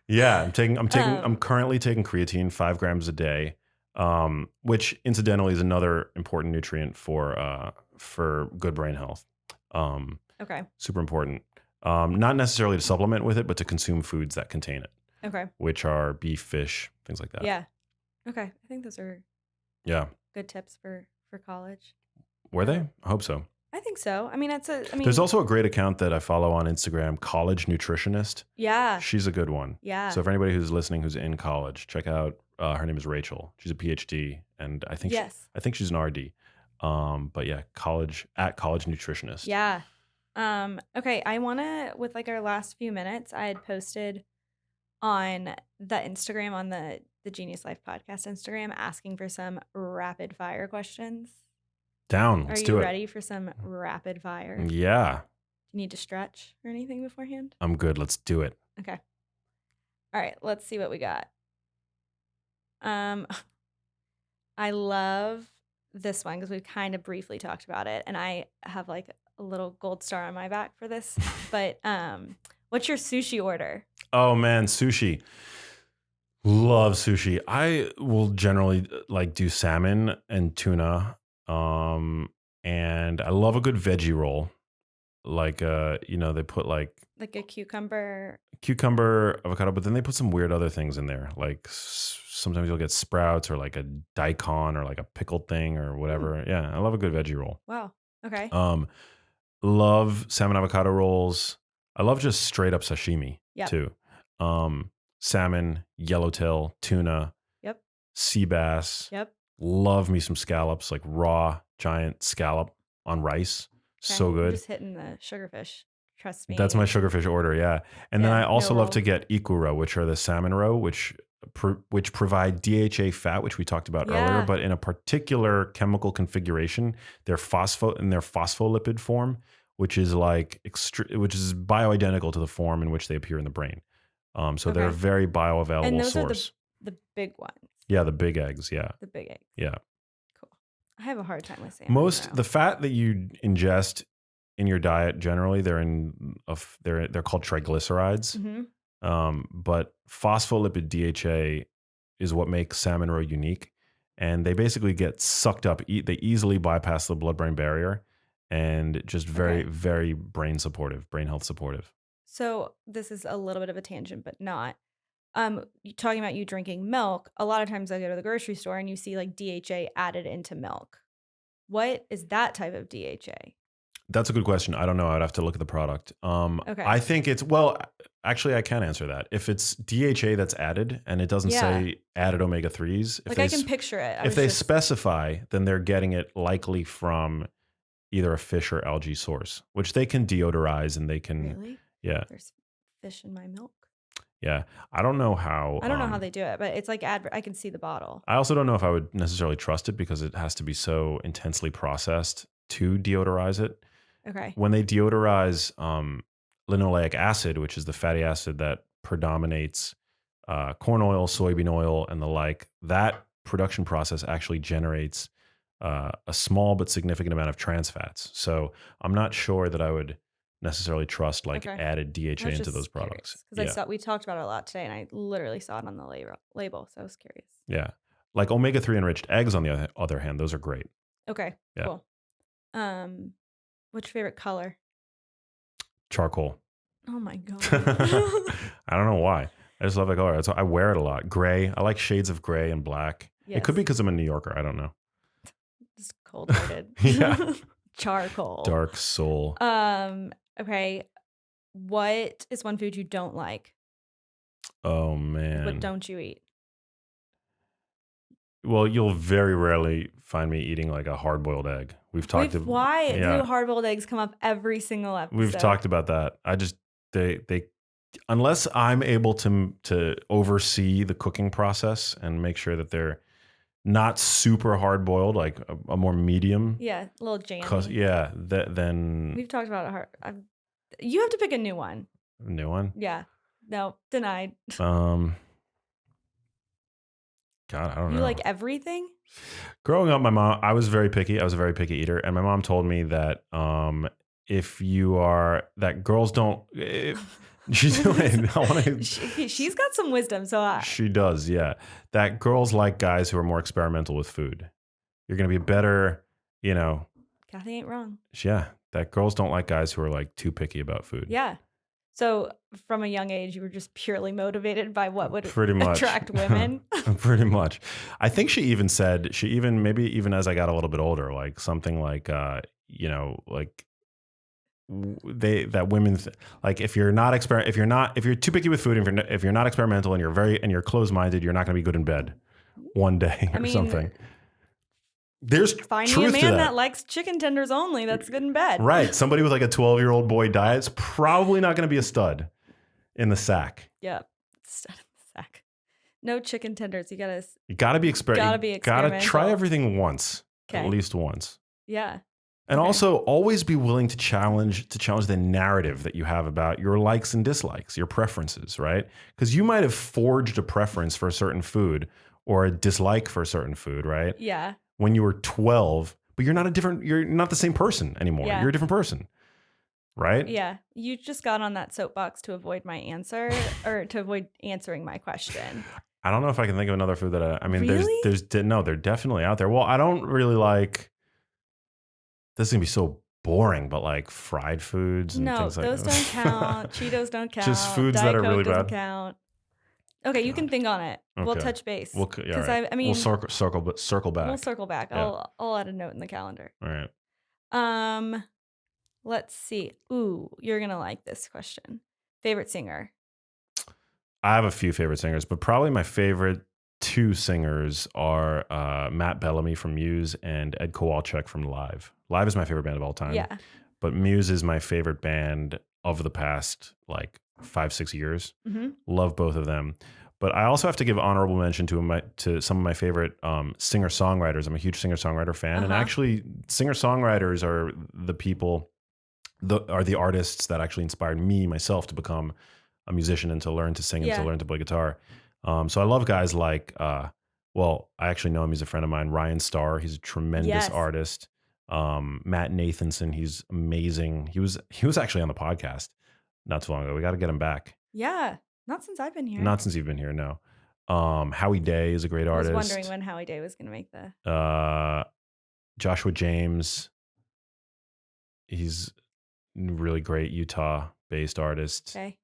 Yeah, I'm um, currently taking creatine 5 grams a day, which incidentally is another important nutrient for good brain health. Um, okay. Super important. Not necessarily to supplement with it, but to consume foods that contain it, Okay. which are beef, fish, things like that. Yeah. Okay. I think those are Yeah. good tips for college. Were I they? don't I hope so. I think so. I mean, I There's mean, also a great account that I follow on Instagram, College Nutritionist. yeah. She's a good one. Yeah. So if anybody who's listening who's in college, check out. Her name is Rachel. She's a PhD, and Yes. I think she's an RD. But yeah, College Nutritionist. Yeah. Okay, I want to with like our last few minutes, I had posted on the Instagram on the Genius Life podcast Instagram asking for some rapid fire questions. Down. Are Let's you do it. ready for some rapid fire? Do Yeah. you need to stretch or anything beforehand? I'm good. Let's do it. Okay. All right, let's see what we got. I love this one because we've kind of briefly talked about it, and I have like a little gold star on my back for this. But what's your sushi order? Oh man, sushi. Love sushi. I will generally like do salmon and tuna. And I love a good veggie roll. Like they put like Like a cucumber. cucumber, avocado, but then they put some weird other things in there. Like sometimes you'll get sprouts or like a daikon or like a pickled thing or whatever. Yeah, I love a good veggie roll. Wow. Okay. Um, love salmon avocado rolls. I love just straight up sashimi Yep. too. Salmon, yellowtail, tuna, Yep. sea bass. Yep. Love me some scallops, like raw giant scallop on rice. Okay. So I'm good. just hitting the sugarfish. Trust me. That's my sugarfish order, yeah. And then Yeah, I also no love to roll. get ikura, which are the salmon roe, which provide DHA fat, which we talked about earlier, Yeah. but in a particular chemical configuration. They're phospholipid form, which is like which is bioidentical to the form in which they appear in the brain. So they're a Okay. very And bioavailable those are source. the big ones. Yeah, the big eggs. Yeah, The big eggs. yeah. Cool. I have a hard time with salmon. The fat that you ingest in your diet generally they're called triglycerides. Mm-hmm. But phospholipid DHA is what makes salmon roe unique, and they basically get sucked up. They easily bypass the blood-brain barrier, and just very, Okay. very brain health supportive. So this is a little bit of a tangent, but not. Talking about you drinking milk, a lot of times I go to the grocery store and you see like DHA added into milk. What is that type of DHA? That's a good question. I don't know. I'd have to look at the product. Okay. I think it's actually, I can answer that. If it's DHA that's added and it doesn't Yeah. say added omega 3s, Like I can picture it. if they specify, then they're getting it likely from either a fish or algae source, which they can deodorize and they can. Really? Yeah. There's fish in my milk. Yeah. I don't know how. I don't know how they do it, but it's like I can see the bottle. I also don't know if I would necessarily trust it because it has to be so intensely processed to deodorize it. Okay. When they deodorize linoleic acid, which is the fatty acid that predominates corn oil, soybean oil, and the like, that production process actually generates a small but significant amount of trans fats. So I'm not sure that I would necessarily trust like Okay. added DHA into those products. Because we talked about it a lot today, and I literally saw it on the label, so I was curious. Yeah. Like omega 3 enriched eggs, on the other hand, those are great. Okay. Yeah. Cool. What's your favorite color? Charcoal. Oh my god. I don't know why. I just love that color. I wear it a lot. Gray. I like shades of gray and black. Yes. It could be because I'm a New Yorker. I don't know. Just cold-hearted. Yeah. Charcoal. Dark soul. Okay. What is one food you don't like? Oh man. What don't you eat? Well, you'll very rarely find me eating like a hard-boiled egg. Why do hard-boiled eggs come up every single episode? We've talked about that. They unless I'm able to oversee the cooking process and make sure that they're not super hard-boiled, like a more medium. Yeah, a little jammy. Yeah, then we've talked about it. You have to pick a new one. A new one? Yeah. No, denied. God, I don't know. You like everything? Growing up, I was very picky. I was a very picky eater. And my mom told me that girls don't. She's got some wisdom. She does, yeah. That girls like guys who are more experimental with food. You're going to be better, Kathy ain't wrong. Yeah, that girls don't like guys who are like too picky about food. Yeah. So from a young age, you were just purely motivated by what would much attract women. Pretty much. I think she even said, maybe even as I got a little bit older, like something like, women like if you're too picky with food, if you're not experimental and you're closed-minded, you're not going to be good in bed one day or something. There's finding a man that likes chicken tenders only that's good in bed. Right. Somebody with like a 12-year-old boy diet is probably not going to be a stud in the sack. Yeah. Stud in the sack. No chicken tenders. You gotta be Gotta try everything once. Okay. At least once. Yeah. And Okay. also always be willing to challenge the narrative that you have about your likes and dislikes, your preferences, right? Because you might have forged a preference for a certain food or a dislike for a certain food, right? Yeah. When you were 12, but you're not the same person anymore. Yeah. You're a different person, right? Yeah. You just got on that soapbox to avoid my answer or to avoid answering my question. I don't know if I can think of another food that I mean, Really? no, they're definitely out there. Well, I don't really like, this is gonna be so boring, but like fried foods and No, things like those that. don't count. Cheetos don't count. Just foods that Diet are Coke really doesn't bad. count. Okay, you can God. think on it. We'll Okay. touch base. All Because right. I mean, Circle back. we'll circle back. Yeah. I'll add a note in the calendar. All right. Let's see. Ooh, you're gonna like this question. Favorite singer? I have a few favorite singers, but probably my favorite two singers are Matt Bellamy from Muse and Ed Kowalczyk from Live. Live is my favorite band of all time. Yeah. But Muse is my favorite band of the past like 5-6 years. Mm-hmm. Love both of them. But I also have to give honorable mention to some of my favorite singer songwriters. I'm a huge singer songwriter fan, and actually, singer songwriters are the people, are the artists that actually inspired me myself to become a musician and to learn to sing and to learn to play guitar. So I love guys like, well, I actually know him. He's a friend of mine, Ryan Starr. He's a tremendous artist. Matt Nathanson, he's amazing. He was actually on the podcast not too long ago. We got to get him back. Yeah. Not since I've been here. Not since you've been here, no. Howie Day is a great artist. I was wondering when Howie Day was going to make Joshua James, he's a really great Utah-based artist. Okay.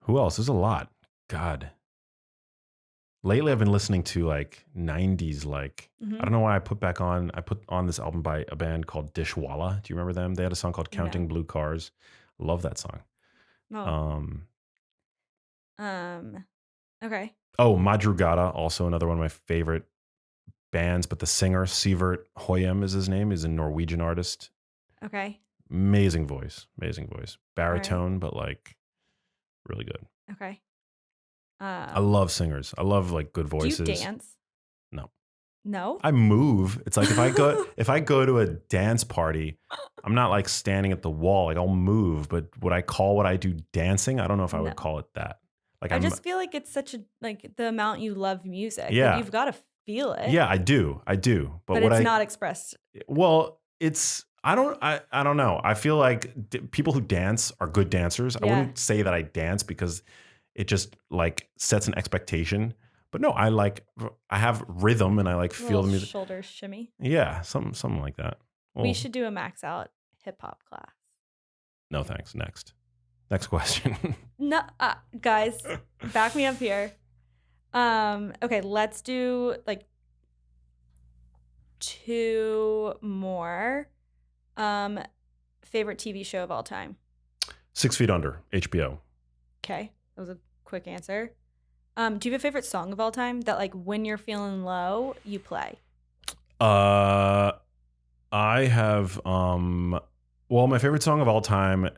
Who else? There's a lot. God. Lately, I've been listening to like 90s, like, I don't know why I put on this album by a band called Dishwalla. Do you remember them? They had a song called Counting Blue Cars. Love that song. Oh. Okay. Oh, Madrugada, also another one of my favorite bands, but the singer, Sivert Høyem is his name. He's a Norwegian artist. Okay. Amazing voice. Baritone, right. but like really good. Okay. I love singers. I love like good voices. Do you dance? No. No? I move. It's like if I go to a dance party, I'm not like standing at the wall. Like I'll move, but would I call what I do dancing? I don't know if I would call it that. Like I just feel like it's such a like the amount you love music. Yeah. Like, you've got to feel it. Yeah, I do. But it's not expressed. Well, it's I don't know. I feel like people who dance are good dancers. I wouldn't say that I dance because it just like sets an expectation. But no, I have rhythm and I like feel the music. Shoulders shimmy. Yeah, something like that. Well, we should do a max out hip hop class. No thanks. Next question. No, guys, back me up here. Okay, let's do like 2 more. Favorite TV show of all time? 6 Feet Under, HBO. Okay, that was a quick answer. Do you have a favorite song of all time that like when you're feeling low, you play? I have well, my favorite song of all time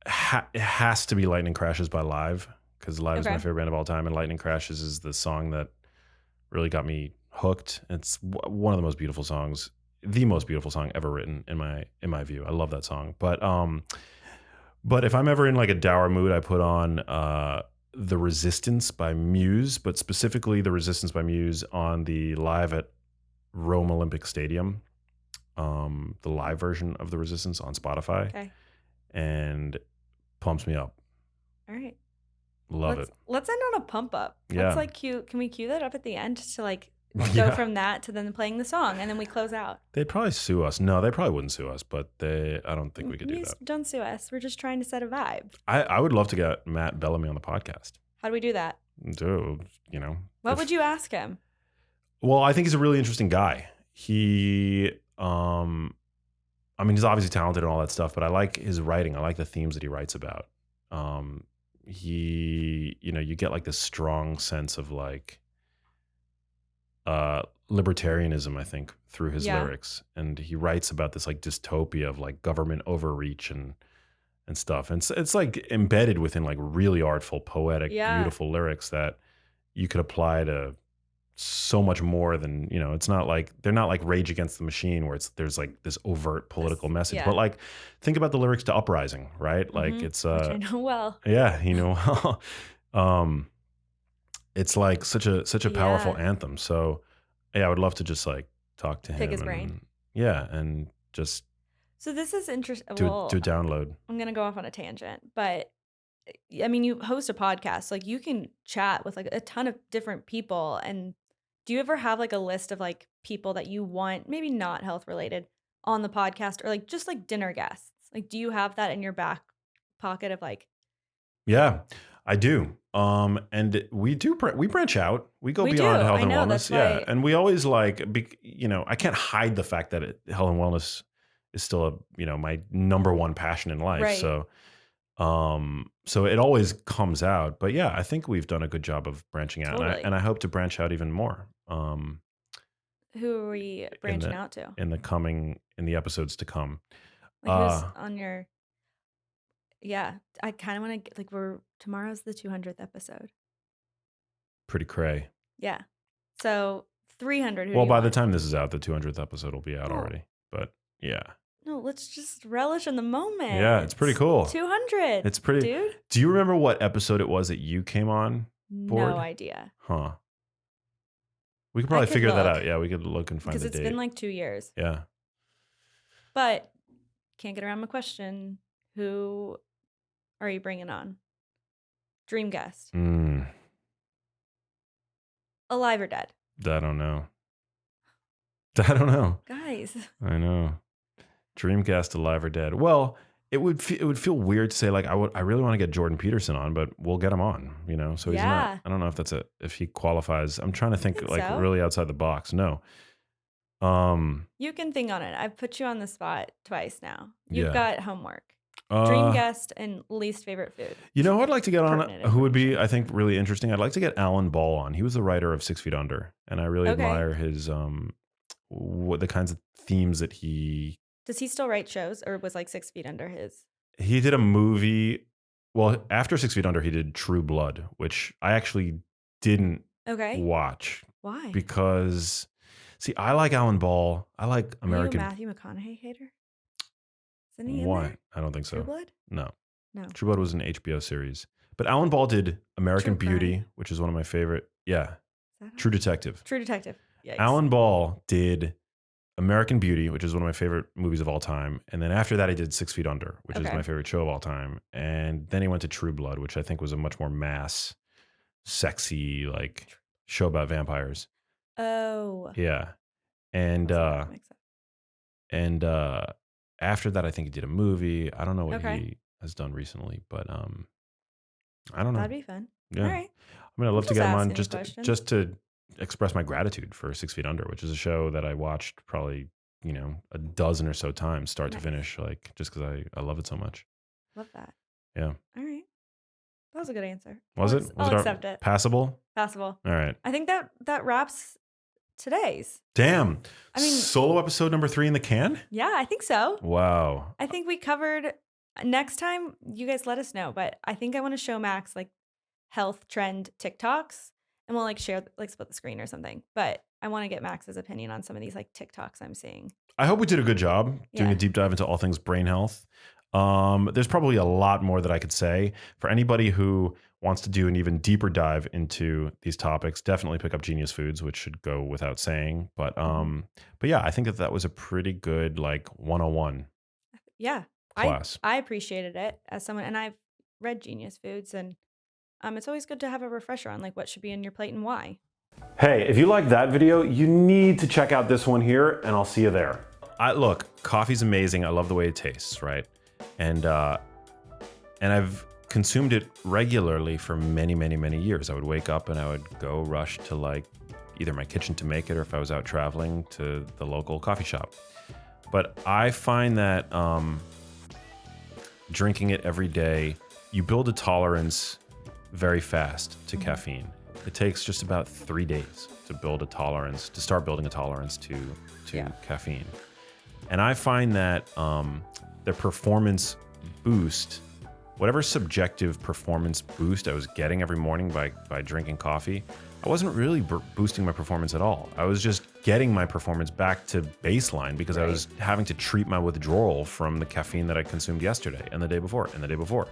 it has to be Lightning Crashes by Live, because Live is my favorite band of all time, and Lightning Crashes is the song that really got me hooked. It's one of the most beautiful songs, the most beautiful song ever written in my view. I love that song. But if I'm ever in like a dour mood, I put on The Resistance by Muse, but specifically The Resistance by Muse on the Live at Rome Olympic Stadium, the live version of The Resistance on Spotify. Okay. And pumps me up. All right. Love it. Let's end on a pump up. Yeah. Let's like can we cue that up at the end to like go from that to then playing the song and then we close out? They'd probably sue us. No, they probably wouldn't sue us, but I don't think we could do that. Don't sue us. We're just trying to set a vibe. I would love to get Matt Bellamy on the podcast. How do we do that? What would you ask him? Well, I think he's a really interesting guy. He I mean, he's obviously talented and all that stuff, but I like his writing. I like the themes that he writes about. You get like this strong sense of like libertarianism, I think, through his lyrics. And he writes about this like dystopia of like government overreach and stuff. And it's like embedded within like really artful, poetic, beautiful lyrics that you could apply to so much more than, it's not like, they're not like Rage Against the Machine where there's like this overt political message, yeah. but like think about the lyrics to Uprising, right? Like it's which I know well. yeah, it's like such a powerful Yeah. anthem. So yeah, I would love to just like talk to him Pick his brain. yeah, and just So this is interesting. do Well, a download. I'm gonna go off on a tangent, but I mean, you host a podcast, like you can chat with like a ton of different people. And do you ever have like a list of like people that you want, maybe not health related, on the podcast, or like just like dinner guests? Like, do you have that in your back pocket of like, Yeah, I do. And we branch out. We go we beyond do? health I and know wellness. that's Yeah, why. and we always like, I can't hide the fact that health and wellness is still my number one passion in life. Right. So it always comes out. But yeah, I think we've done a good job of branching out, Totally. and I hope to branch out even more. Who are we branching out to? In the episodes to come. Like who's on your? Yeah, I kind of want to get like tomorrow's the 200th episode. Pretty cray. Yeah, so 300. Well, by the time this is out, the 200th episode will be out already. But yeah. No, let's just relish in the moment. Yeah, it's pretty cool. 200. It's pretty. Dude. Do you remember what episode it was that you came on board? No idea. Huh. We could probably figure that look. out. Yeah, we could look and find the date. Because it's been like 2 years. Yeah. But can't get around my question. Who are you bringing on? Dream guest. Alive or dead? I don't know. Guys. I know. Dream guest, alive or dead. Well, it would feel weird to say like I really want to get Jordan Peterson on, but we'll get him on. So he's not. I don't know if he qualifies. I'm trying to think like so. Really outside the box. No. You can think on it. I've put you on the spot twice now. You've got homework. Uh, Dream guest and least favorite food. Who I'd like to get on, who would be, I think, really interesting. I'd like to get Alan Ball on. He was the writer of 6 Feet Under, and I really admire his what the kinds of themes that he. Does he still write shows, or was like 6 Feet Under his? He did a movie. Well, after 6 Feet Under, he did True Blood, which I actually didn't watch. Why? Because, see, I like Alan Ball. I like American. Are you a Matthew McConaughey hater? Isn't he in Why? there? I don't think so. True Blood? No. No. True Blood was an HBO series. But Alan Ball did American Beauty, which is one of my favorite. Yeah. True Detective. True Detective. Yikes. Alan Ball did American Beauty, which is one of my favorite movies of all time. And then after that, he did 6 Feet Under, which is my favorite show of all time. And then he went to True Blood, which I think was a much more mass, sexy, like show about vampires. Oh. Yeah. And after that, I think he did a movie. I don't know what he has done recently, but I don't know. That'd be fun. Yeah. All right. I mean, I'd love to get him on just to express my gratitude for 6 Feet Under, which is a show that I watched probably, a dozen or so times, start to finish, like just because I love it so much. Love that. Yeah. All right. That was a good answer. I'll accept it. Passable? Passable. All right. I think that wraps today's. Damn. I mean, solo episode number 3 in the can? Yeah, I think so. Wow. I think we covered. Next time, you guys let us know. But I think I want to show Max like health trend TikToks, and we'll like share, like split the screen or something. But I want to get Max's opinion on some of these like TikToks I'm seeing. I hope we did a good job doing a deep dive into all things brain health. There's probably a lot more that I could say. For anybody who wants to do an even deeper dive into these topics, definitely pick up Genius Foods, which should go without saying. But yeah, I think that was a pretty good like 101. Yeah, class. I appreciated it as someone, and I've read Genius Foods, and it's always good to have a refresher on like what should be in your plate and why. Hey, if you like that video, you need to check out this one here, and I'll see you there. Look, coffee's amazing. I love the way it tastes, right? And I've consumed it regularly for many, many, many years. I would wake up and I would go rush to like either my kitchen to make it, or if I was out traveling, to the local coffee shop. But I find that drinking it every day, you build a tolerance very fast to caffeine. It takes just about 3 days to build a tolerance, to start building a tolerance to caffeine. And I find that the performance boost whatever subjective performance boost I was getting every morning by drinking coffee, I wasn't really boosting my performance at all. I was just getting my performance back to baseline because I was having to treat my withdrawal from the caffeine that I consumed yesterday and the day before and the day before.